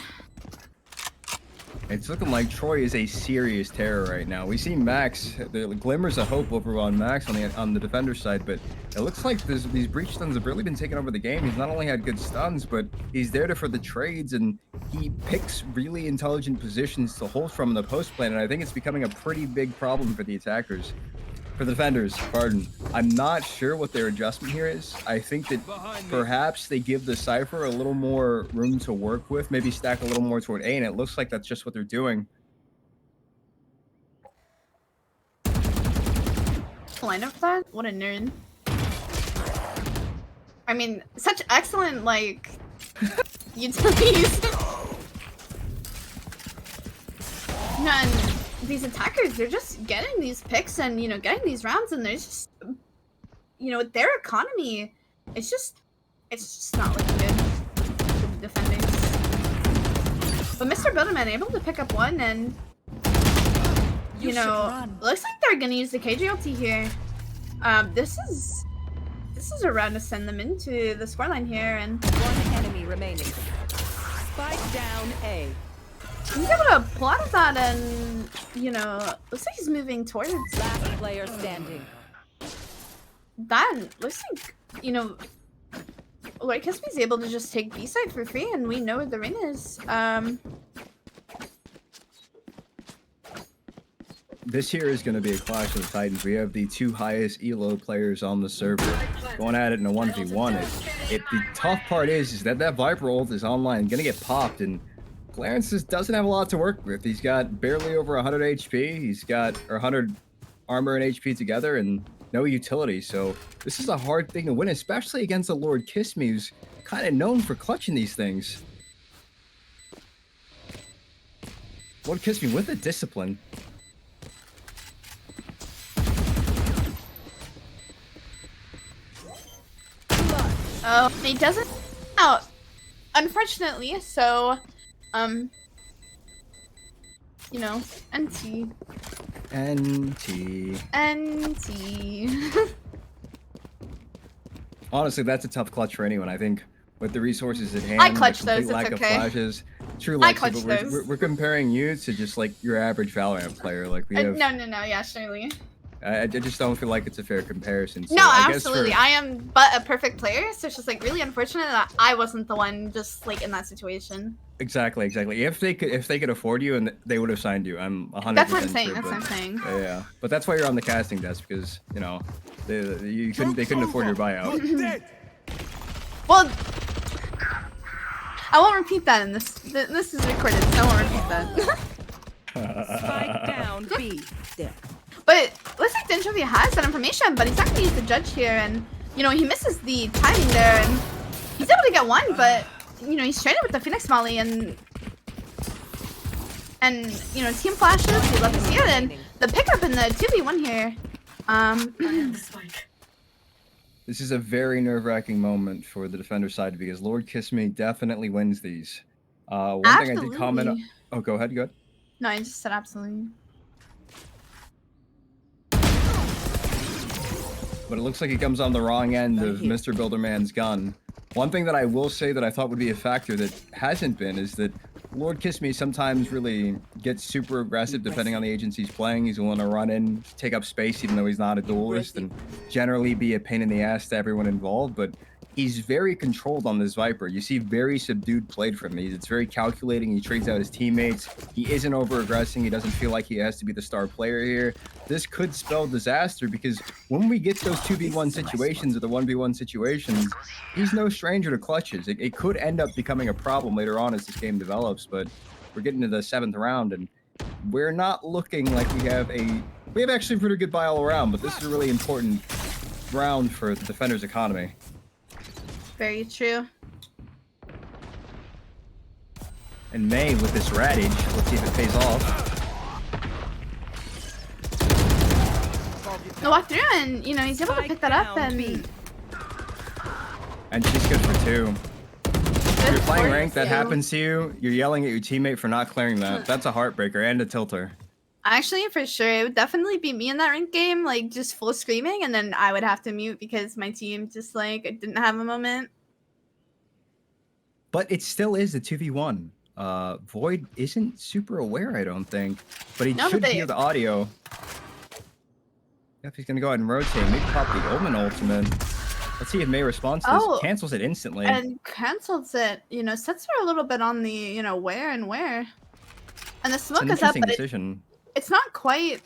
It's looking like Troy is a serious terror right now. We see Max, the glimmers of hope over on Max on the defender side, but it looks like these breach stuns have really been taking over the game. He's not only had good stuns, but he's there for the trades, and he picks really intelligent positions to hold from in the post plane, and I think it's becoming a pretty big problem for the attackers. For the defenders, pardon. I'm not sure what their adjustment here is. I think that perhaps they give the Cypher a little more room to work with, maybe stack a little more toward A, and it looks like that's just what they're doing. Line up that? What a nerd. I mean, such excellent, like, utilities. And these attackers, they're just getting these picks and, you know, getting these rounds, and there's just, you know, with their economy, it's just not looking good for the defending. But Mr. Builderman able to pick up one, and, you know, looks like they're gonna use the KJ ulti here. This is a round to send them into the scoreline here, and one enemy remaining. Spike down A. he's able to pull out of that, and, you know, looks like he's moving towards Last player standing. that. Looks like, you know, Lord Kispy's able to just take B side for free, and we know where the ring is. This here is going to be a clash of the Titans. We have the two highest elo players on the server going at it in a 1v1. The tough part is that Viper ult is online, going to get popped, and Clarence just doesn't have a lot to work with. He's got barely over 100 HP. He's got 100 armor and HP together, and no utility. So this is a hard thing to win, especially against a Lord Kiss Me who's kind of known for clutching these things. Lord Kiss Me with the discipline. Oh, he doesn't out, unfortunately, so, you know, NT. Honestly, that's a tough clutch for anyone. I think with the resources at hand, I clutch the those, lack it's of okay. flashes, true I luck. clutch But those. we're comparing you to just like your average Valorant player. Like we have. No, yeah, surely. I just don't feel like it's a fair comparison. So No, I guess absolutely. I am but a perfect player, so it's just like really unfortunate that I wasn't the one just like in that situation. Exactly. If they could afford you, and they would have signed you. I'm 100%. That's what I'm saying. sure, That's what I'm saying. Yeah, but that's why you're on the casting desk, because you know they couldn't afford your buyout. Well, I won't repeat that in this. This is recorded, so I won't repeat that. Spike down B. There. But looks like Denjovi has that information, but he's not gonna use the judge here, and you know he misses the timing there, and he's able to get one, but you know he's stranded with the Phoenix Molly, and you know team flashes. We'd love to see it, and the pickup in the 2v1 here. This is a very nerve-wracking moment for the defender side because Lord Kiss Me definitely wins these. One thing I did comment on. Oh, go ahead. No, I just said absolutely. But it looks like he comes on the wrong end of Mr. Builderman's gun. One thing that I will say that I thought would be a factor that hasn't been is that Lord Kiss Me sometimes really gets super aggressive depending on the agents he's playing. He's willing to run in, take up space even though he's not a duelist, and generally be a pain in the ass to everyone involved. But he's very controlled on this Viper. You see very subdued play from him. It's very calculating. He trades out his teammates. He isn't over-aggressing. He doesn't feel like he has to be the star player here. This could spell disaster because when we get those 2v1 situations or the 1v1 situations, he's no stranger to clutches. It could end up becoming a problem later on as this game develops, but we're getting to the 7th round and we're not looking like we have actually a pretty good buy all around, but this is a really important round for the defender's economy. Very true. And May with this Radage, let's see if it pays off. No, walk through, and you know he's able to pick that up, and she's good for 2. If you're playing ranked, that happens to you. You're yelling at your teammate for not clearing that. That's a heartbreaker and a tilter. Actually, for sure, it would definitely be me in that ranked game, like just full screaming, and then I would have to mute because my team just like didn't have a moment. But it still is a 2v1. Void isn't super aware, I don't think, but he should hear the audio. If he's gonna go ahead and rotate, maybe pop the Omen ultimate. Let's see if May responds to this. Cancels it instantly. And cancels it. You know, sets her a little bit on the, you know, where. And the smoke is up, but it's not quite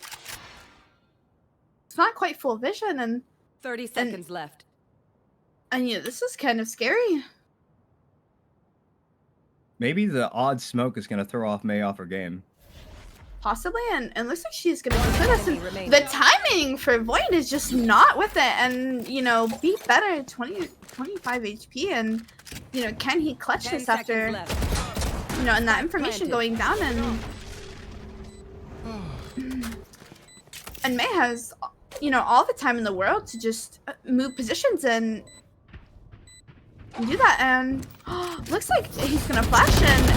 full vision, and 30 seconds left. And yeah, this is kind of scary. Maybe the odd smoke is gonna throw off May off her game. Possibly, and it looks like she's gonna complete us. And the timing for Void is just not with it, and you know, be better. 20 25 HP, and you know, can he clutch 10 this after seconds left. you know, and that information going down, and May has, you know, all the time in the world to just move positions and do that. And looks like he's gonna flash, and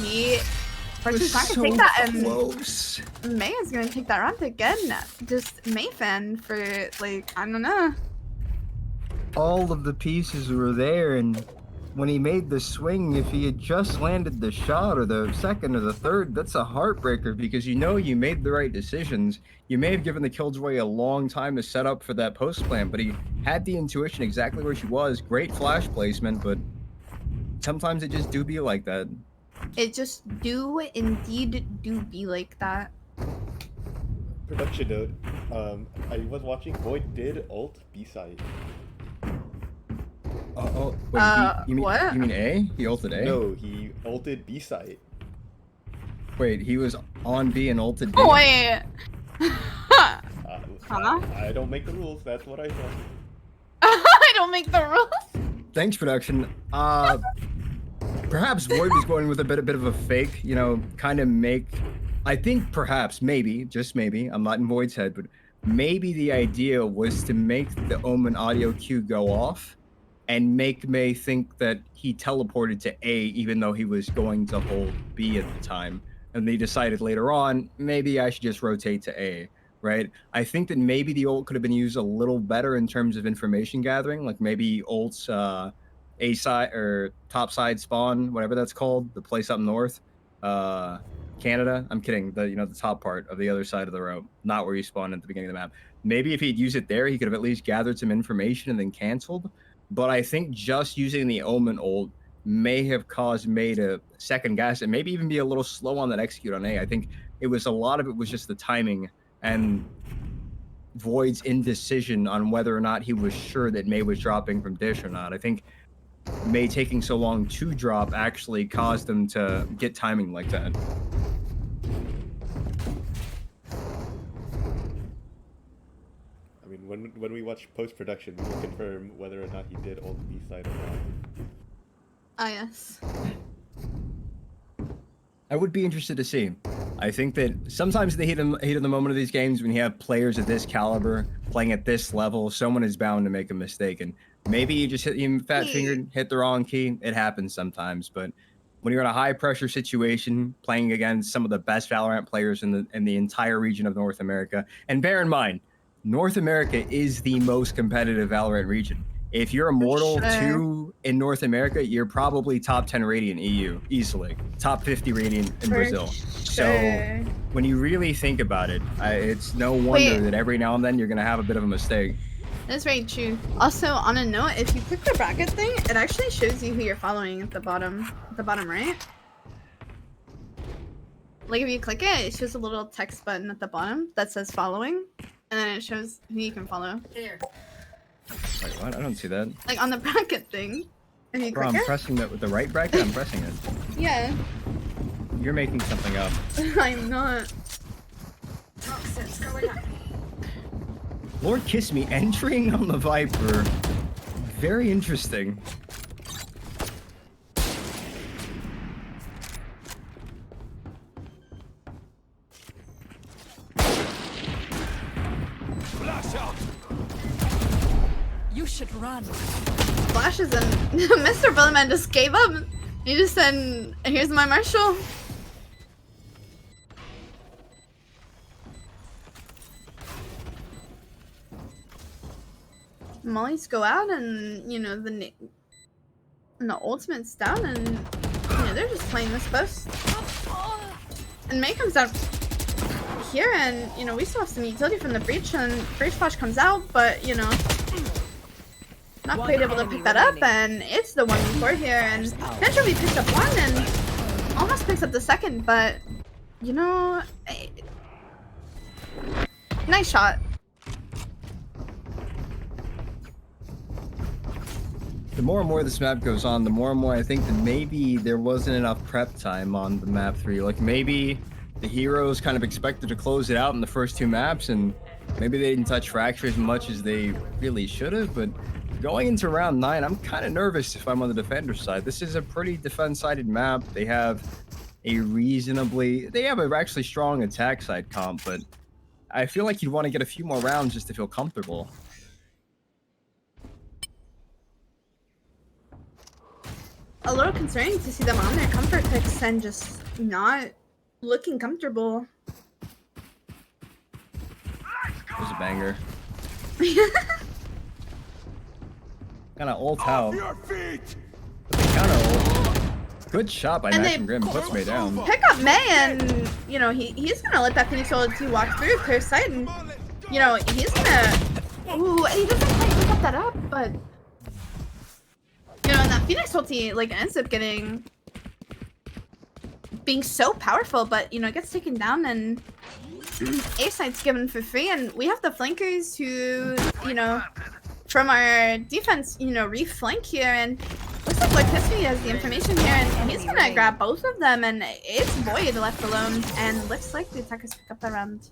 he Archer's not gonna take that, and close. May is gonna take that round again. Just May fan for, like, I don't know. All of the pieces were there, and when he made the swing, if he had just landed the shot or the second or the third, that's a heartbreaker, because you know you made the right decisions. You may have given the Killjoy a long time to set up for that post plan, but he had the intuition exactly where she was. Great flash placement, but sometimes it just do be like that. It just do indeed do be like that. Production note. I was watching. Void did ult B side. Wait, you mean, what? You mean A? He ulted A? No, he ulted B side. Wait, he was on B and ulted B? Oh, wait. I don't make the rules. That's what I said. I don't make the rules. Thanks, production. Perhaps Void was going with a bit of a fake, you know, kind of make. I think perhaps, maybe, just maybe, I'm not in Void's head, but maybe the idea was to make the Omen audio cue go off and make May think that he teleported to A even though he was going to hold B at the time. And they decided later on, maybe I should just rotate to A, right? I think that maybe the ult could have been used a little better in terms of information gathering, like maybe ult's A side or top side spawn, whatever that's called, the place up north, Canada. I'm kidding. The top part of the other side of the rope, not where you spawn at the beginning of the map. Maybe if he'd used it there, he could have at least gathered some information and then canceled. But I think just using the Omen ult may have caused May to second guess and maybe even be a little slow on that execute on A. I think a lot of it was just the timing and Void's indecision on whether or not he was sure that May was dropping from Dish or not. I think May taking so long to drop actually caused them to get timing like that. I mean, when we watch post-production, we will confirm whether or not he did ult B side or not. Ah, yes. I would be interested to see. I think that sometimes the heat of the moment of these games, when you have players at this caliber playing at this level, someone is bound to make a mistake. And maybe you just hit the wrong key. It happens sometimes. But when you're in a high pressure situation, playing against some of the best Valorant players in the entire region of North America, and bear in mind, North America is the most competitive Valorant region. If you're Immortal 2 in North America, you're probably top 10 Radiant EU, easily. Top 50 Radiant in Brazil. So when you really think about it, it's no wonder that every now and then you're going to have a bit of a mistake. That's very true. Also, on a note, if you click the bracket thing, it actually shows you who you're following at the bottom right. Like if you click it, it shows a little text button at the bottom that says following, and then it shows who you can follow. There. Wait, what? I don't see that. Like on the bracket thing. If you click I'm it. pressing that with the right bracket? I'm pressing it. Yeah. You're making something up. I'm not. Lord Kiss Me entering on the Viper. Very interesting. You should run. Flashes and Mr. Bulletman just gave up. He just said, "Here's my Marshall." Mollies go out, and the ultimate's down, and they're just playing this post. And May comes out here, and we still have some utility from the breach, and breach flash comes out, but not quite able to pick that up, and it's the 1v4 here, and eventually picks up one and almost picks up the second, but nice shot. The more and more this map goes on, the more and more I think that maybe there wasn't enough prep time on the map 3. Like maybe the heroes kind of expected to close it out in the first 2 maps, and maybe they didn't touch Fracture as much as they really should have, but Going into round 9, I'm kind of nervous if I'm on the defender side. This is a pretty defense-sided map. They have a actually strong attack side comp, but I feel like you'd want to get a few more rounds just to feel comfortable. A little concerning to see them on their comfort picks and just not looking comfortable. There's a banger. Kind of ult out. Kind of good shot by Max and Grim. Puts me down. Pick up May, and you know he's gonna let that Phoenix ulti walk through clear sight, and you know he's gonna. Ooh, and he doesn't quite pick up that up, but you know, and that Phoenix ulti like ends up being so powerful, but you know it gets taken down, and A side's given for free, and we have the flankers who, you know, from our defense, you know, reflank here, and looks like Black History has the information here, and he's gonna grab both of them, and it's Void left alone, and looks like the attackers pick up that round.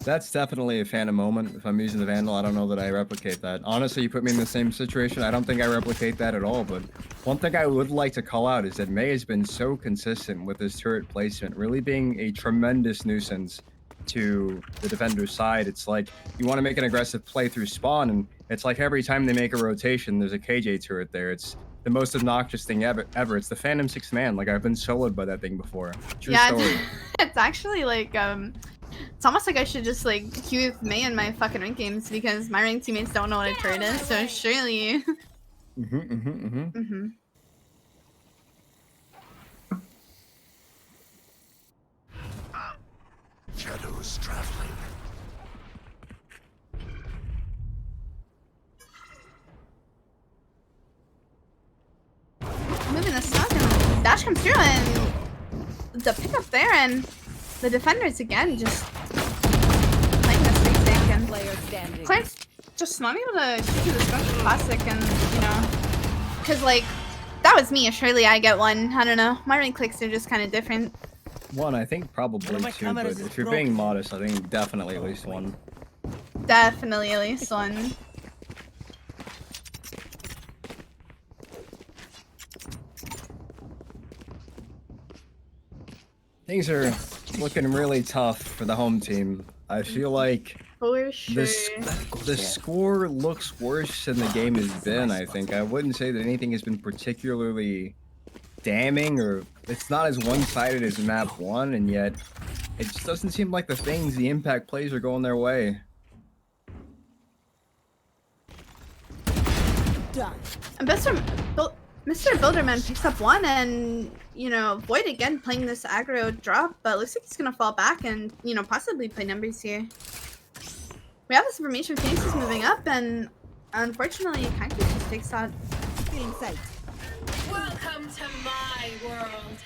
That's definitely a Phantom moment. If I'm using the Vandal, I don't know that I replicate that. Honestly, you put me in the same situation, I don't think I replicate that at all, but one thing I would like to call out is that May has been so consistent with his turret placement, really being a tremendous nuisance to the defender's side. It's like you want to make an aggressive play through spawn, and it's like every time they make a rotation, there's a KJ turret there. It's the most obnoxious thing ever. It's the Phantom 6th man. Like, I've been soloed by that thing before. True story. It's actually like it's almost like I should just like queue with May in my fucking ranked games, because my ranked teammates don't know what a turret is, so surely. Shadows traveling. Moving the stock, and dash comes through, and the pickup there, and the defenders again just playing this basic, and Clarence just not able to shoot through the structure classic, and you know, because like that was me. Surely I get one. I don't know. My rank clicks are just kind of different. One, I think probably two, but if you're being modest, I think definitely at least one. Definitely at least one. Things are looking really tough for the home team. I feel like for sure. The score looks worse than the game has been, I think. I wouldn't say that anything has been particularly damning, or it's not as one-sided as map 1, and yet it just doesn't seem like the impact plays are going their way. Done. And Mr. Builderman picks up one, and you know, Void again playing this aggro drop, but looks like he's gonna fall back and, you know, possibly play numbers here. We have this information. Phoenix is moving up, and unfortunately Kaiki just takes that. Feeling sight. Welcome to my world.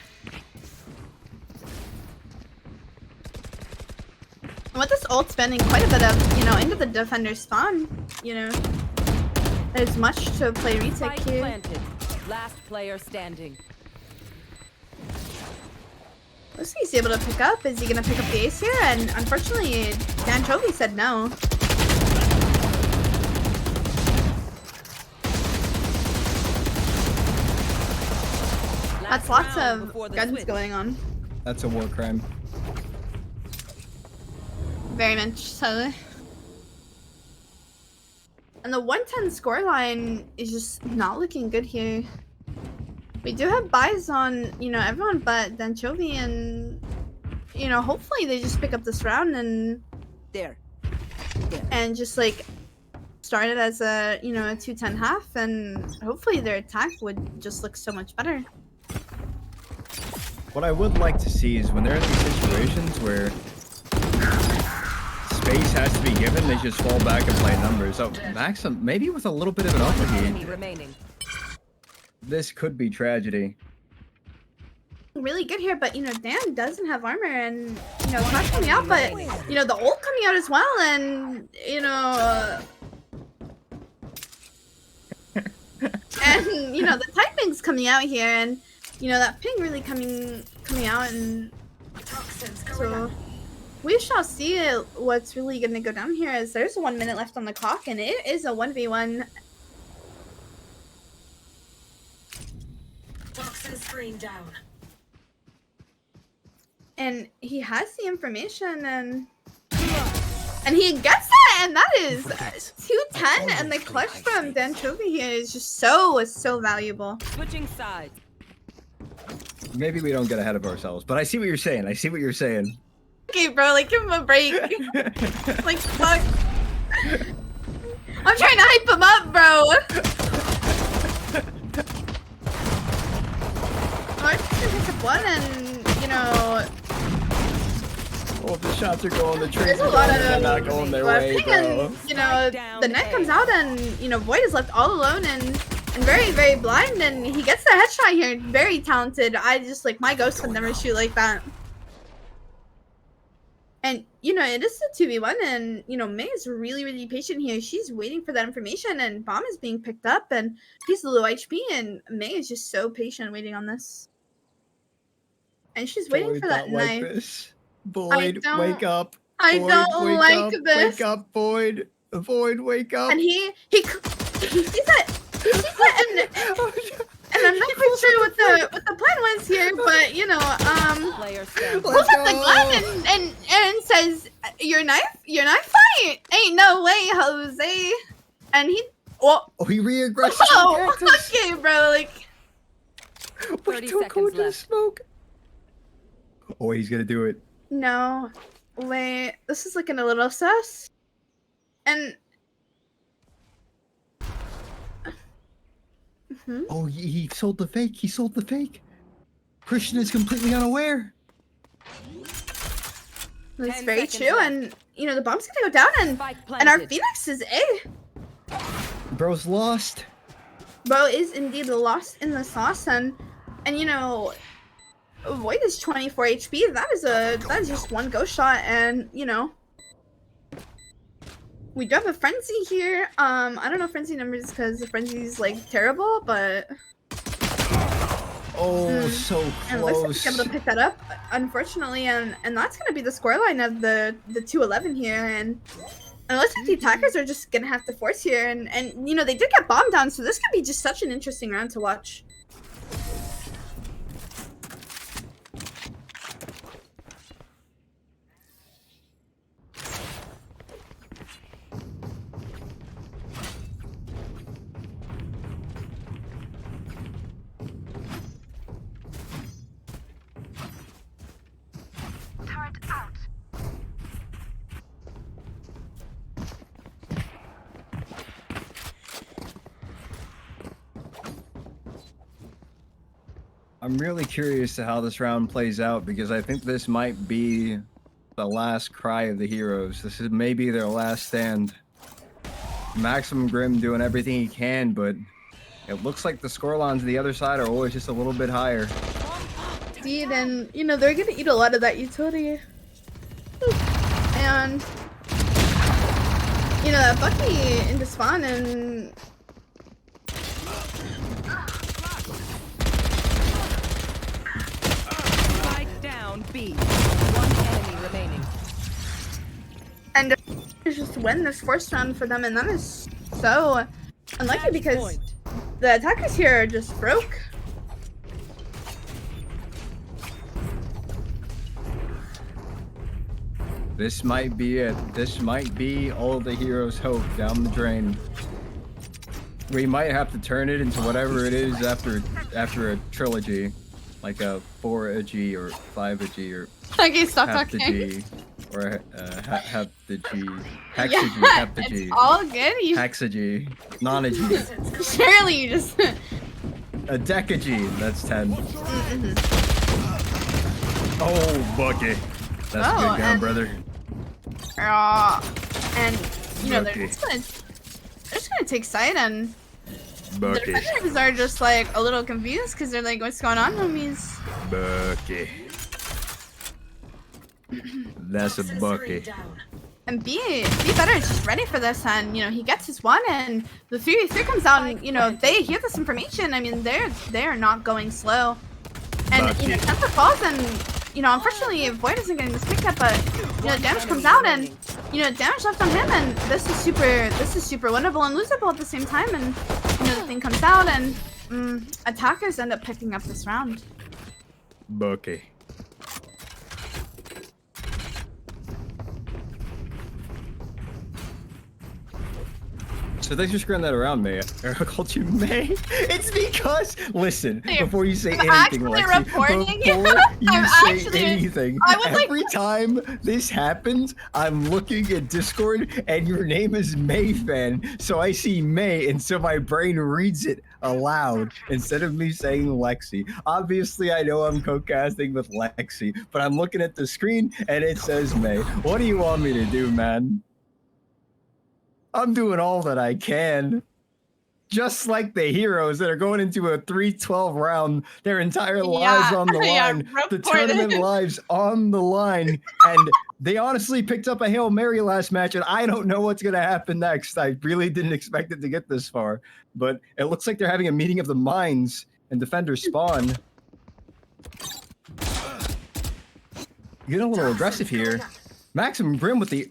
And with this ult spending quite a bit of, you know, into the defender spawn, you know, there's much to play retake here. Planted. Last player standing. Looks like he's able to pick up. Is he gonna pick up the ace here? And unfortunately, Dan Chovy said no. That's lots of guns going on. That's a war crime. Very much so. And the 110 scoreline is just not looking good here. We do have buys on, you know, everyone but Danchovy, and, you know, hopefully they just pick up this round and and just like start it as a, you know, a 2-10 half, and hopefully their attack would just look so much better. What I would like to see is when they're in these situations where space has to be given, they just fall back and play numbers. So Maxim, maybe with a little bit of an overheat, this could be tragedy. Really good here, but you know, Dan doesn't have armor, and you know, Clash coming out, but you know, the ult coming out as well, and you know, and you know, the typing's coming out here, and you know, that ping really coming out, and so we shall see what's really gonna go down here, as there's 1 minute left on the clock, and it is a 1v1. screen down. And he has the information, and he gets that, and that is 210. And the clutch from Danchovy here is just so valuable. Switching sides. Maybe we don't get ahead of ourselves, but I see what you're saying. I see what you're saying. Okay, bro, like give him a break. Like fuck. I'm trying to hype him up, bro. I just pick up one, and you know. Well, if the shots are going the tree, There's a lot of they're not going their way, bro. And, you know, the net comes out, and you know, Void is left all alone and very blind, and he gets the headshot here. Very talented. I just like my ghost would never shoot like that. And you know, it is a 2v1, and you know, Mei is really patient here. She's waiting for that information, and bomb is being picked up, and he's low HP, and Mei is just so patient waiting on this. And she's waiting for that knife. This. Void, wake up. I Void, don't like this. Wake up, Void. Void, wake up. And he sees that. He sees that, and I'm not quite sure what the plan was here, but you know, pulls up the gun and says, "Your knife fight? Ain't no way, Jose." And he, well, he re-aggressed. Oh, okay, bro. Like, 30 seconds left. Smoke. Oh, he's gonna do it. No, wait. This is looking a little sus. And. Oh, he sold the fake. He sold the fake. Christian is completely unaware. That's very true, and you know the bomb's gonna go down, and our Phoenix is A. Bro's lost. Bro is indeed lost in the sauce, and you know, Void is 24 HP. That is just one ghost shot, and you know, we do have a frenzy here. I don't know frenzy numbers because the frenzy's like terrible, but so close. And looks like I'm able to pick that up, unfortunately, and that's gonna be the scoreline of the 2-11 here, and it looks like the attackers are just gonna have to force here, and you know they did get bombed down, so this could be just such an interesting round to watch. I'm really curious to how this round plays out because I think this might be the last cry of the heroes. This is maybe their last stand. Maximum Grim doing everything he can, but it looks like the scorelines on the other side are always just a little bit higher. Indeed, and you know they're gonna eat a lot of that utility. And you know that Bucky into spawn and B. One enemy remaining. And it's just win this first round for them, and that is so unlucky because the attackers here are just broke. This might be it. This might be all the heroes' hope down the drain. We might have to turn it into whatever it is after a trilogy. Like a 4 a G or 5 a G or okay, stop half talking. the G or half the G. Hex Yeah, a G, half the G. it's all good. You... Hex a G, non a G. Surely you just... a deca G, that's 10. Oh, Bucky. That's a good gun, brother. And, you know, they're just gonna take side, and Bucky. the defenders are just like a little confused because they're like, what's going on, homies? Bucky. That's a Bucky. And B better is just ready for this, and you know he gets his one, and the 3v3 comes out, and you know they hear this information. I mean they're not going slow, and you know Temper falls, and you know unfortunately Void isn't getting this picked up, but you know damage comes out, and you know damage left on him, and this is super winnable and losable at the same time, and you know the thing comes out, and attackers end up picking up this round. Okay. So thanks for screwing that around, May. I called you May. It's because listen, before you say anything, Lexi, before you say anything, every time this happens, I'm looking at Discord and your name is May Fan, so I see May, and so my brain reads it aloud instead of me saying Lexi. Obviously, I know I'm co-casting with Lexi, but I'm looking at the screen and it says May. What do you want me to do, man? I'm doing all that I can. Just like the heroes that are going into a 3-12 round, their entire lives on the line, the tournament lives on the line, and they honestly picked up a Hail Mary last match, and I don't know what's going to happen next. I really didn't expect it to get this far, but it looks like they're having a meeting of the minds, and defenders spawn. Getting a little aggressive here. Maximum Brim with the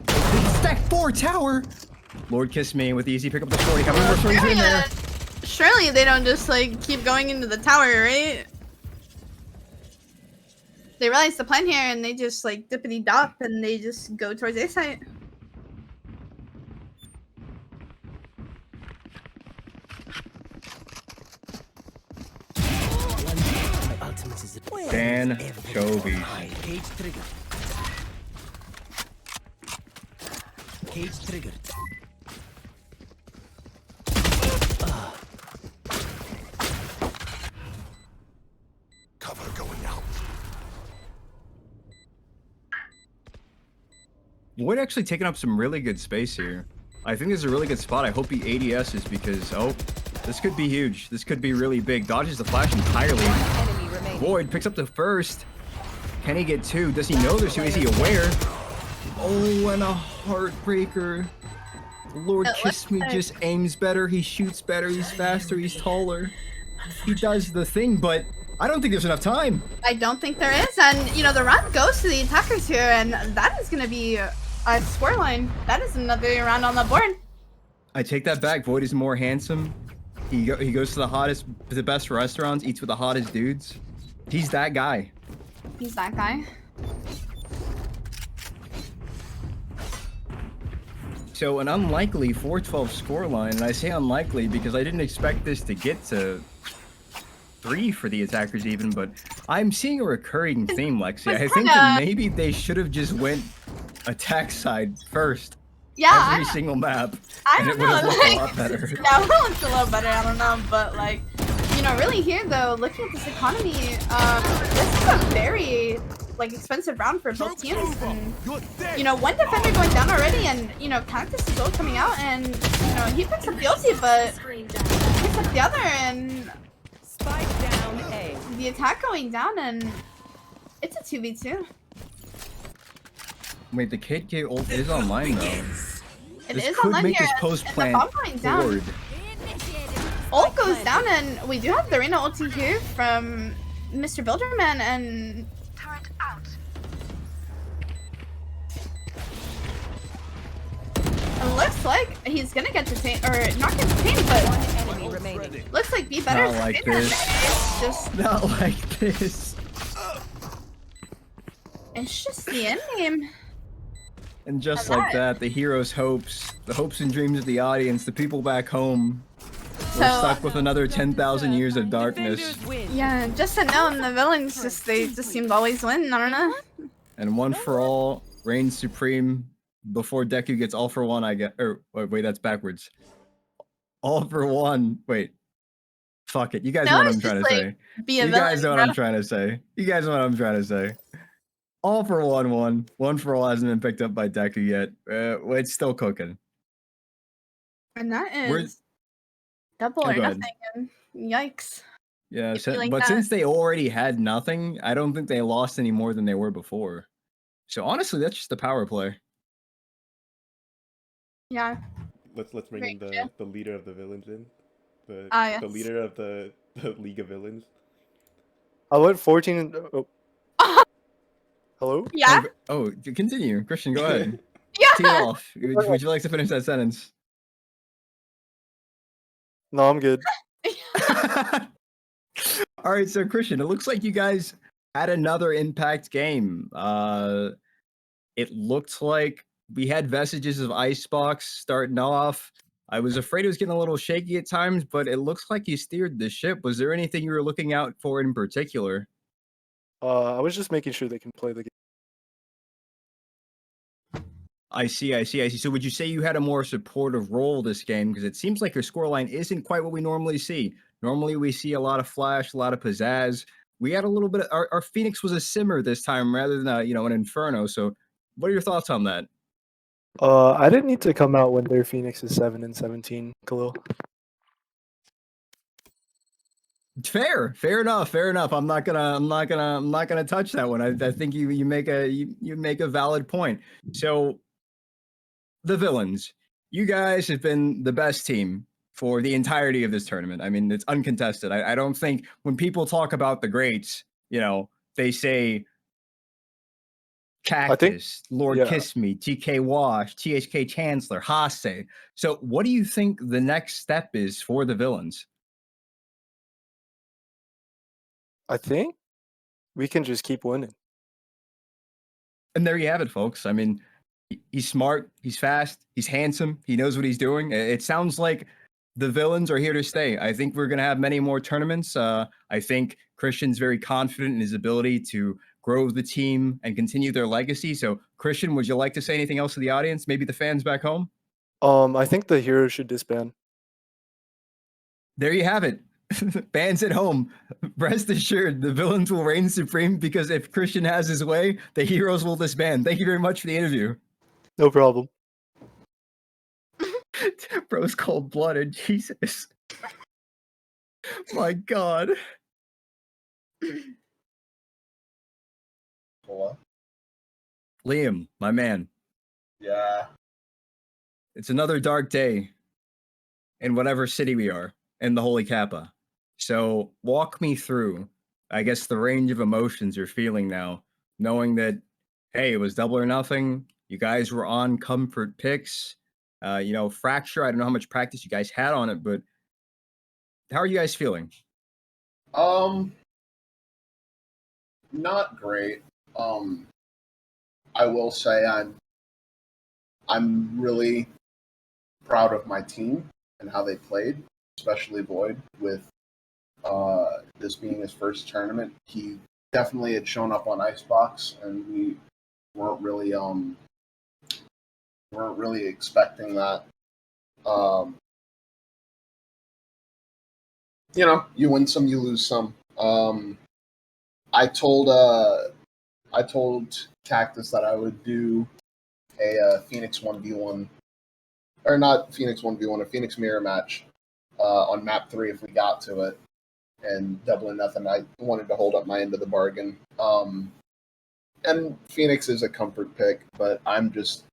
stack 4 tower. Lord Kiss Me with the easy pick up the 40. How many more stories in there? Surely they don't just like keep going into the tower, right? They realize the plan here and they just like dippity dop and they just go towards A site. Dan Chovy. Cage triggered. Cage triggered. Cover going out. Void actually taking up some really good space here. I think this is a really good spot. I hope he ADS's because, oh, this could be huge. This could be really big. Dodges the flash entirely. Void picks up the first. Can he get 2? Does he know there's 2? Is he aware? Oh, and a heartbreaker. Lord Kiss Me just aims better. He shoots better. He's faster. He's taller. He does the thing, but I don't think there's enough time. I don't think there is. And, you know, the run goes to the attackers here, and that is going to be a scoreline. That is another round on the board. I take that back. Void is more handsome. He goes to the best restaurants, eats with the hottest dudes. He's that guy. He's that guy. So an unlikely 4-12 scoreline, and I say unlikely because I didn't expect this to get to 3 for the attackers even, but I'm seeing a recurring theme, Lexi. I think that maybe they should have just went attack side first. Yeah, every single map. I don't know. Like, a lot better. Yeah, it looks a little better. I don't know, but like, you know, really here though, looking at this economy, this is a very like expensive round for both teams. And you know, one defender going down already, and you know, Cactus is all coming out, and you know, he picks up the ulti, but picks up the other, and spike down A. The attack going down, and it's a 2v2. Wait, the KK ult is online though. This could make this post plan forward. Ult goes down, and we do have the Reyna ulti here from Mr. Builderman, and turret out. It looks like he's gonna get detained, or not get detained, but looks like be better. Not like this. Just not like this. It's just the end game. And just like that, the hero's hopes, the hopes and dreams of the audience, the people back home, we're stuck with another 10,000 years of darkness. Yeah, just to know, and the villains they just seem to always win. I don't know. And one for all reigns supreme before Deku gets all for one. I get, or wait, that's backwards. All for one. Wait, fuck it. You guys know what I'm trying to say. You guys know what I'm trying to say. You guys know what I'm trying to say. All for one won. One for all hasn't been picked up by Deku yet. It's still cooking. And that is double or nothing. And yikes. Yeah, but since they already had nothing, I don't think they lost any more than they were before. So honestly, that's just the power play. Yeah. Let's bring in the leader of the villains in. The leader of the League of Villains. I went 14 and Hello? Yeah. Oh, continue. Christian, go ahead. Yeah. Tee off. Would you like to finish that sentence? No, I'm good. All right, so Christian, it looks like you guys had another impact game. It looked like we had vestiges of Icebox starting off. I was afraid it was getting a little shaky at times, but it looks like you steered the ship. Was there anything you were looking out for in particular? I was just making sure they can play the game. I see. So would you say you had a more supportive role this game? Because it seems like your scoreline isn't quite what we normally see. Normally we see a lot of flash, a lot of pizzazz. We had a little bit of, our Phoenix was a simmer this time rather than an inferno. So what are your thoughts on that? I didn't need to come out when their Phoenix is 7-17, Khalil. Fair enough. I'm not gonna touch that one. I think you make a valid point. So the villains, you guys have been the best team for the entirety of this tournament. I mean, it's uncontested. I don't think when people talk about the greats, they say Cactus, Lord Kiss Me, TK Wash, THK Chancellor, Hase. So what do you think the next step is for the villains? I think we can just keep winning. And there you have it, folks. I mean, he's smart, he's fast, he's handsome, he knows what he's doing. It sounds like the villains are here to stay. I think we're going to have many more tournaments. I think Christian's very confident in his ability to grow the team and continue their legacy. So, Christian, would you like to say anything else to the audience? Maybe the fans back home? I think the heroes should disband. There you have it. Fans at home, rest assured, the villains will reign supreme because if Christian has his way, the heroes will disband. Thank you very much for the interview. No problem. Bro's cold-blooded. Jesus. My God. Hello? Liam, my man. Yeah. It's another dark day in whatever city we are in the Holy Kappa. So walk me through, I guess, the range of emotions you're feeling now, knowing that, hey, it was double or nothing. You guys were on comfort picks. Fracture, I don't know how much practice you guys had on it, but how are you guys feeling? Not great. I will say I'm really proud of my team and how they played, especially Void with this being his first tournament. He definitely had shown up on Icebox, and we weren't really expecting that. You win some, you lose some. I told Cactus that I would do a Phoenix 1v1, or not Phoenix 1v1, a Phoenix mirror match on map 3 if we got to it, and double or nothing. I wanted to hold up my end of the bargain. And Phoenix is a comfort pick, but I'm just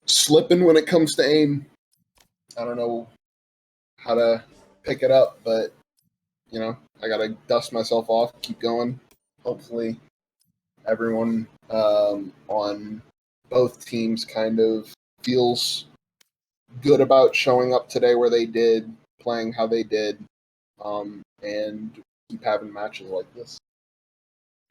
slipping when it comes to aim. I don't know how to pick it up, but I gotta dust myself off, keep going. Hopefully everyone on both teams kind of feels good about showing up today where they did, playing how they did, and keep having matches like this.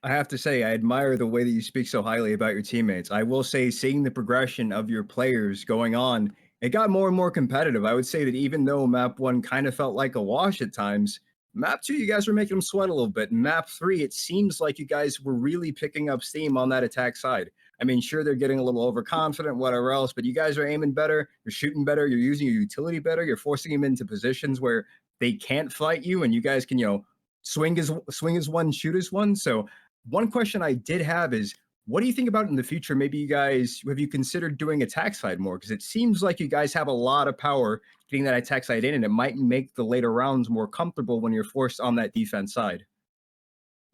I have to say, I admire the way that you speak so highly about your teammates. I will say, seeing the progression of your players going on, it got more and more competitive. I would say that even though map 1 kind of felt like a wash at times, map 2, you guys were making them sweat a little bit. And map 3, it seems like you guys were really picking up steam on that attack side. I mean, sure, they're getting a little overconfident, whatever else, but you guys are aiming better, you're shooting better, you're using your utility better, you're forcing them into positions where they can't fight you, and you guys can, swing as one, shoot as one. So one question I did have is, what do you think about in the future? Maybe have you considered doing attack side more? Because it seems like you guys have a lot of power getting that attack side in, and it might make the later rounds more comfortable when you're forced on that defense side.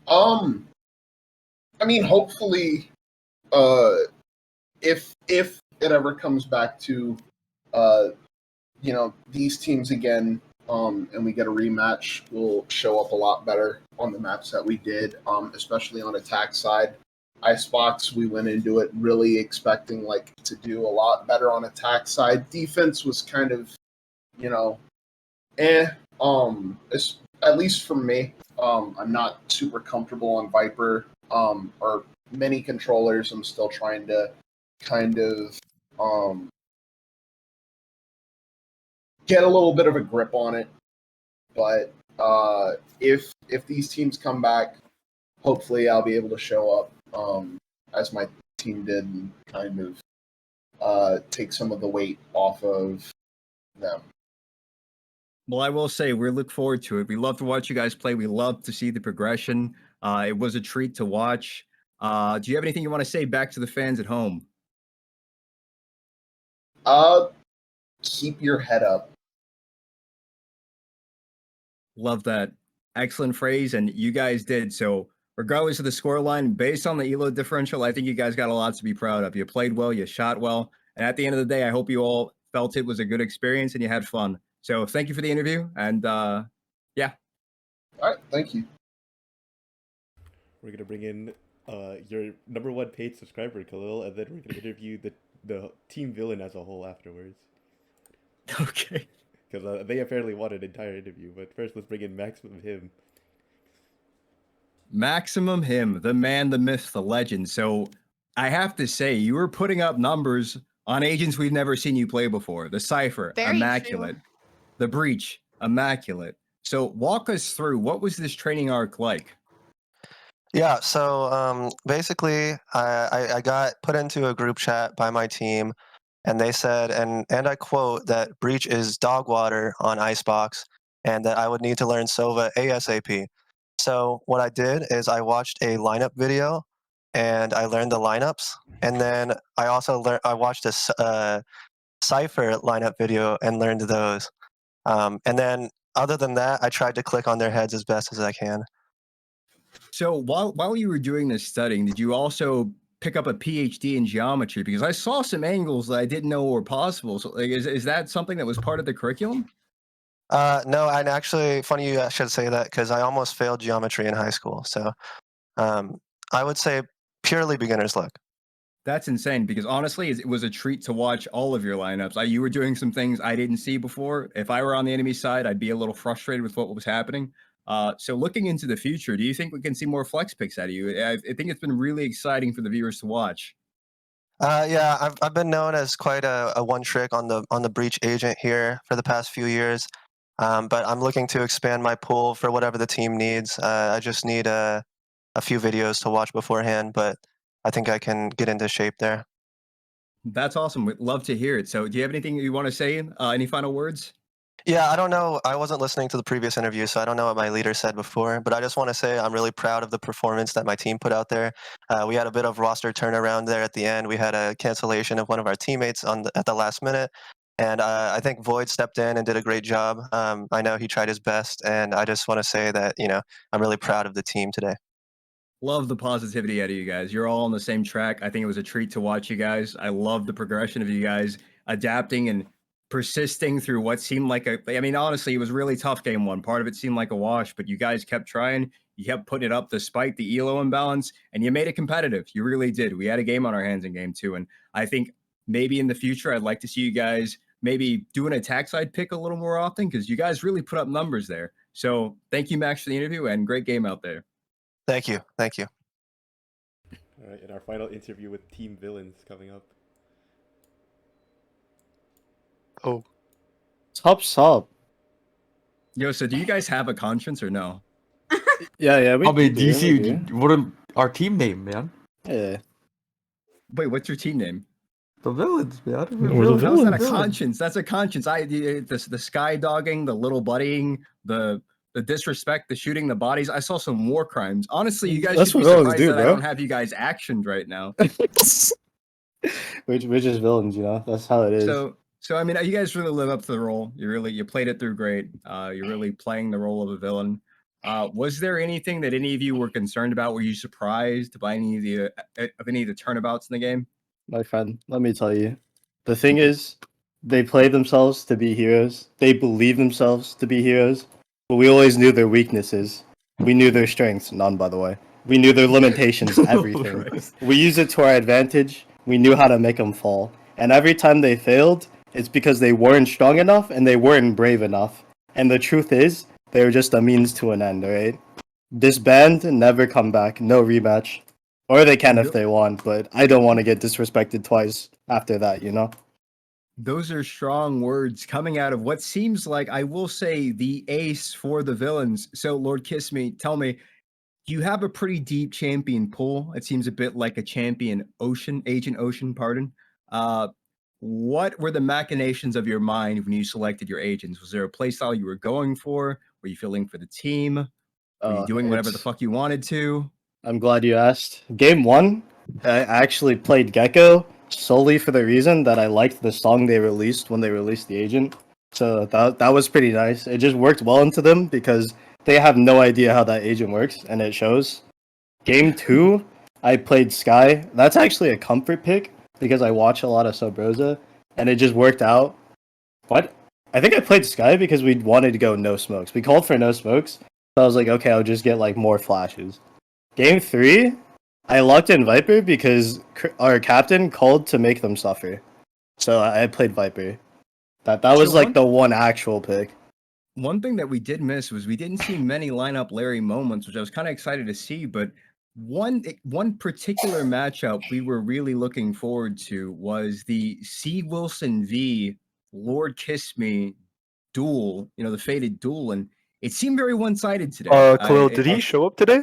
I mean, hopefully, if it ever comes back to, these teams again, and we get a rematch, we'll show up a lot better on the maps that we did, especially on attack side. Icebox, we went into it really expecting to do a lot better on attack side. Defense was kind of, It's, at least for me, I'm not super comfortable on Viper, or many controllers. I'm still trying to kind of get a little bit of a grip on it. But if these teams come back, hopefully I'll be able to show up as my team did and kind of take some of the weight off of them. Well, I will say we look forward to it. We love to watch you guys play. We love to see the progression. It was a treat to watch. Do you have anything you want to say back to the fans at home? Keep your head up. Love that. Excellent phrase, and you guys did. So regardless of the scoreline, based on the ELO differential, I think you guys got a lot to be proud of. You played well, you shot well, and at the end of the day, I hope you all felt it was a good experience and you had fun. So thank you for the interview, and yeah. All right, thank you. We're gonna bring in your #1 paid subscriber, Khalil, and then we're gonna interview the team villain as a whole afterwards. Okay. Because they apparently want an entire interview, but first let's bring in Maximum Him. Maximum Him, the man, the myth, the legend. So I have to say, you were putting up numbers on agents we've never seen you play before. The Cypher, Very immaculate. true. The Breach, immaculate. So walk us through, what was this training arc like? Yeah, so basically, I got put into a group chat by my team, and they said, and I quote, that Breach is dog water on Icebox, and that I would need to learn Sova ASAP. So what I did is I watched a lineup video, and I learned the lineups, and then I also I watched a Cypher lineup video and learned those. And then other than that, I tried to click on their heads as best as I can. So while you were doing this studying, did you also pick up a PhD in geometry? Because I saw some angles that I didn't know were possible. So like, is that something that was part of the curriculum? No, and actually, funny you should say that, because I almost failed geometry in high school. So I would say purely beginner's luck. That's insane, because honestly, it was a treat to watch all of your lineups. You were doing some things I didn't see before. If I were on the enemy side, I'd be a little frustrated with what was happening. So looking into the future, do you think we can see more flex picks out of you? I think it's been really exciting for the viewers to watch. Yeah, I've been known as quite a one trick on the Breach agent here for the past few years, but I'm looking to expand my pool for whatever the team needs. I just need a few videos to watch beforehand, but I think I can get into shape there. That's awesome. We'd love to hear it. So do you have anything you want to say? Any final words? Yeah, I don't know. I wasn't listening to the previous interview, so I don't know what my leader said before, but I just want to say I'm really proud of the performance that my team put out there. We had a bit of roster turnaround there at the end. We had a cancellation of one of our teammates at the last minute, and I think Void stepped in and did a great job. I know he tried his best, and I just want to say that, I'm really proud of the team today. Love the positivity out of you guys. You're all on the same track. I think it was a treat to watch you guys. I love the progression of you guys adapting and persisting through what seemed like honestly, it was really tough game one. Part of it seemed like a wash, but you guys kept trying. You kept putting it up despite the ELO imbalance, and you made it competitive. You really did. We had a game on our hands in game two, and I think maybe in the future, I'd like to see you guys maybe do an attack side pick a little more often, because you guys really put up numbers there. So thank you, Max, for the interview, and great game out there. Thank you. Thank you. All right, and our final interview with Team Villains coming up. Oh. Top sub. Yo, so do you guys have a conscience or no? Yeah. Do you see what our team name, man? Yeah. Wait, what's your team name? The Villains, man. How's that a conscience? That's a conscience. The sky dogging, the little buddying, the disrespect, the shooting, the bodies. I saw some war crimes. Honestly, you guys That's should be what villains surprised do, that I bro. don't have you guys actioned right now. We're just villains, That's how it is. So I mean, you guys really live up to the role. You played it through great. You're really playing the role of a villain. Was there anything that any of you were concerned about? Were you surprised by any of the turnabouts in the game? My friend, let me tell you. The thing is, they play themselves to be heroes. They believe themselves to be heroes. But we always knew their weaknesses. We knew their strengths, none by the way. We knew their limitations, everything. Right. We used it to our advantage. We knew how to make them fall. And every time they failed, it's because they weren't strong enough and they weren't brave enough. And the truth is, they were just a means to an end, alright? Disband, never come back, no rematch. Or they can if they want, but I don't want to get disrespected twice after that, you know? Those are strong words coming out of what seems like, I will say, the ace for the villains. So, Lord Kiss Me, tell me, you have a pretty deep champion pool. It seems a bit like a champion ocean, Agent Ocean, pardon. What were the machinations of your mind when you selected your agents? Was there a playstyle you were going for? Were you feeling for the team? Were you doing whatever the fuck you wanted to? I'm glad you asked. Game 1, I actually played Gecko solely for the reason that I liked the song they released when they released the agent. So that was pretty nice. It just worked well into them because they have no idea how that agent works, and it shows. Game 2, I played Sky. That's actually a comfort pick because I watch a lot of Subrosa, and it just worked out. What? I think I played Sky because we wanted to go no smokes. We called for no smokes, so I was like, okay, I'll just get like more flashes. Game 3, I locked in Viper because our captain called to make them suffer. So I played Viper. That was like the one actual pick. One thing that we did miss was we didn't see many lineup Larry moments, which I was kind of excited to see. But one particular matchup we were really looking forward to was the C. Wilson v. Lord Kiss Me duel. You know, the fated duel, and it seemed very one-sided today. Khalil, did he show up today?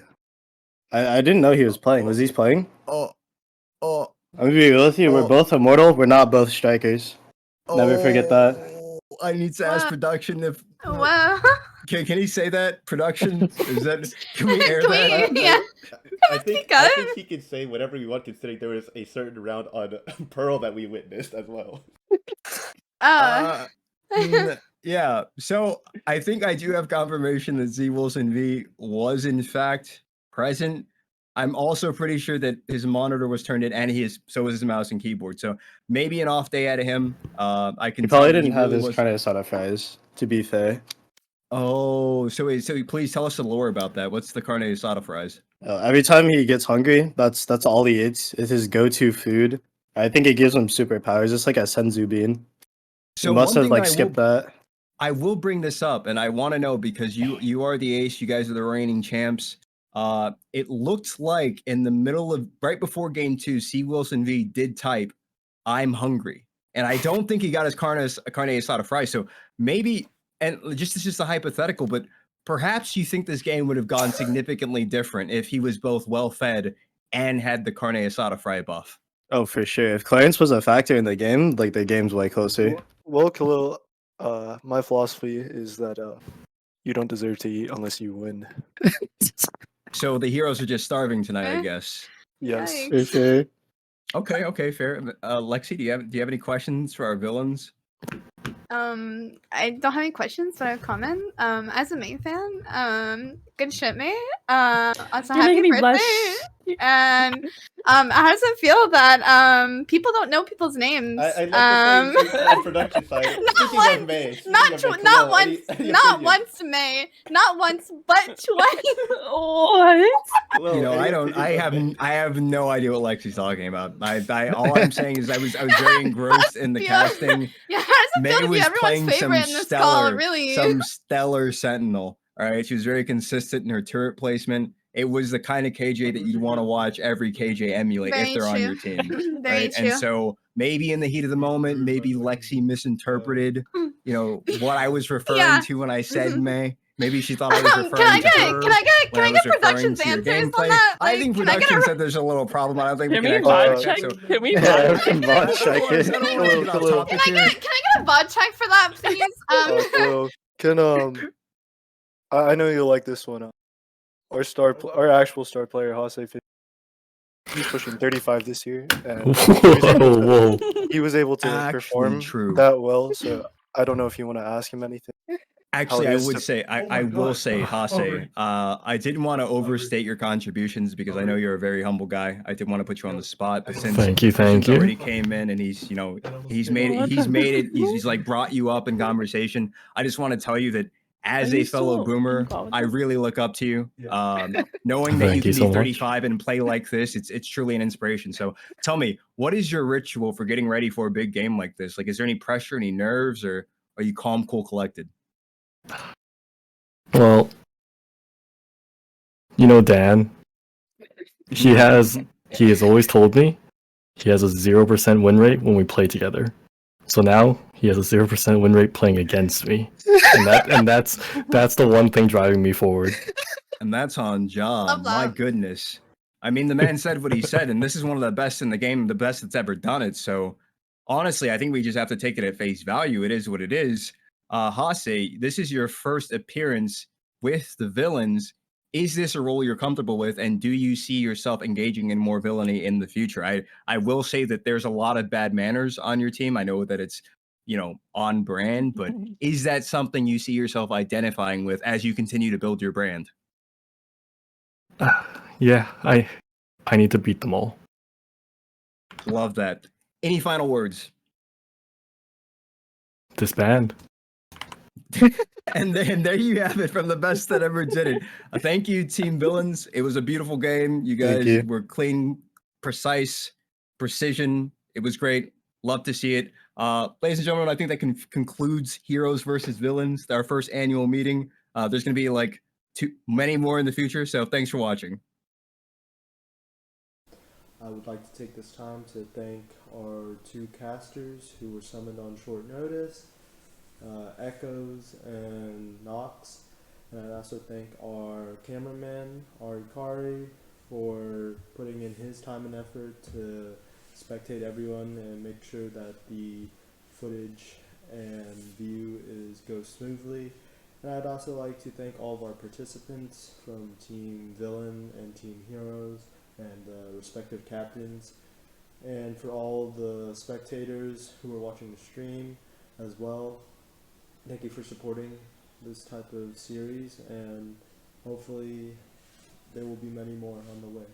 I didn't know he was playing. Was he playing? I'm gonna be real with you. We're both immortal. We're not both strikers. Never forget that. I need to ask production if. Wow. Can he say that? Production? Is that? Can we air that? Yeah. I think he can say whatever we want, considering there was a certain round on Pearl that we witnessed as well. Yeah. So I think I do have confirmation that Z Wilson V was in fact present. I'm also pretty sure that his monitor was turned in, and so was his mouse and keyboard. So maybe an off day out of him. I can. He probably didn't have his carne asada fries. To be fair. Oh, so please tell us the lore about that. What's the carne asada fries? Every time he gets hungry, that's all he eats. It's his go-to food. I think it gives him superpowers. It's like a senzu bean. So you must have like skipped that. I will bring this up, and I want to know because you are the ace. You guys are the reigning champs. It looked like in the middle of right before game 2, C. Wilson V did type, "I'm hungry," and I don't think he got his carne asada fries. So maybe, and this is just a hypothetical, but perhaps you think this game would have gone significantly different if he was both well fed and had the carne asada fry buff. Oh, for sure. If Clarence was a factor in the game, like the game's way closer. Well, Khalil, my philosophy is that you don't deserve to eat unless you win. So the heroes are just starving tonight, I guess. Yes. For sure. Okay, fair. Lexi, do you have any questions for our villains? I don't have any questions, but I have a comment. As a main fan, good shit, mate. Also happy birthday. And how does it feel that people don't know people's names? I like to say production side. Not once, May. Not once, but twice. What? Well, you know, I have no idea what Lexi's talking about. I all I'm saying is I was very engrossed in the casting. Yeah, how does it May feel to be was everyone's playing favorite in this call, really? some stellar sentinel. All right, she was very consistent in her turret placement. It was the kind of KJ that you'd want to watch every KJ emulate if they're on your team. Very right? true. And so maybe in the heat of the moment, maybe Lexi misinterpreted, you know, what I was referring to when I said May. Maybe she thought I was referring to her. Can I get production's answers on that? I think production said there's a little problem. I don't think Can we can bot check? Can we bot check? Can I get a bot check for that, please? I know you'll like this one. Our actual star player, Hase, he's pushing 35 this year, and he was able to perform that well. So I don't know if you want to ask him anything. Actually, I would say, I will say, Hase, I didn't want to overstate your contributions because I know you're a very humble guy. I didn't want to put you on the spot, but since Thank you. already came in and he's made it, he's like brought you up in conversation. I just want to tell you that as a fellow boomer, I really look up to you. Knowing that you can be 35 and play like this, it's truly an inspiration. So tell me, what is your ritual for getting ready for a big game like this? Like, is there any pressure, any nerves, or are you calm, cool, collected? Well, you know Dan. He has always told me he has a 0% win rate when we play together. So now he has a 0% win rate playing against me, and that's the one thing driving me forward. And that's on John. My goodness. I mean, the man said what he said, and this is one of the best in the game, the best that's ever done it. So honestly, I think we just have to take it at face value. It is what it is. Hase, this is your first appearance with the villains. Is this a role you're comfortable with, and do you see yourself engaging in more villainy in the future? I will say that there's a lot of bad manners on your team. I know that it's, you know, on brand, but is that something you see yourself identifying with as you continue to build your brand? Yeah, I need to beat them all. Love that. Any final words? Disband. And then there you have it from the best that ever did it. Thank you, Team Villains. It was a beautiful game. You guys were clean, precise, precision. It was great. Love to see it. Ladies and gentlemen, I think that concludes Heroes versus Villains, our first annual meeting. There's going to be like many more in the future, so thanks for watching. I would like to take this time to thank our two casters who were summoned on short notice, Echoes and Nox, and I'd also thank our cameraman, Arikari, for putting in his time and effort to spectate everyone and make sure that the footage and view goes smoothly. And I'd also like to thank all of our participants from Team Villain and Team Heroes and respective captains, and for all the spectators who are watching the stream as well. Thank you for supporting this type of series, and hopefully there will be many more on the way.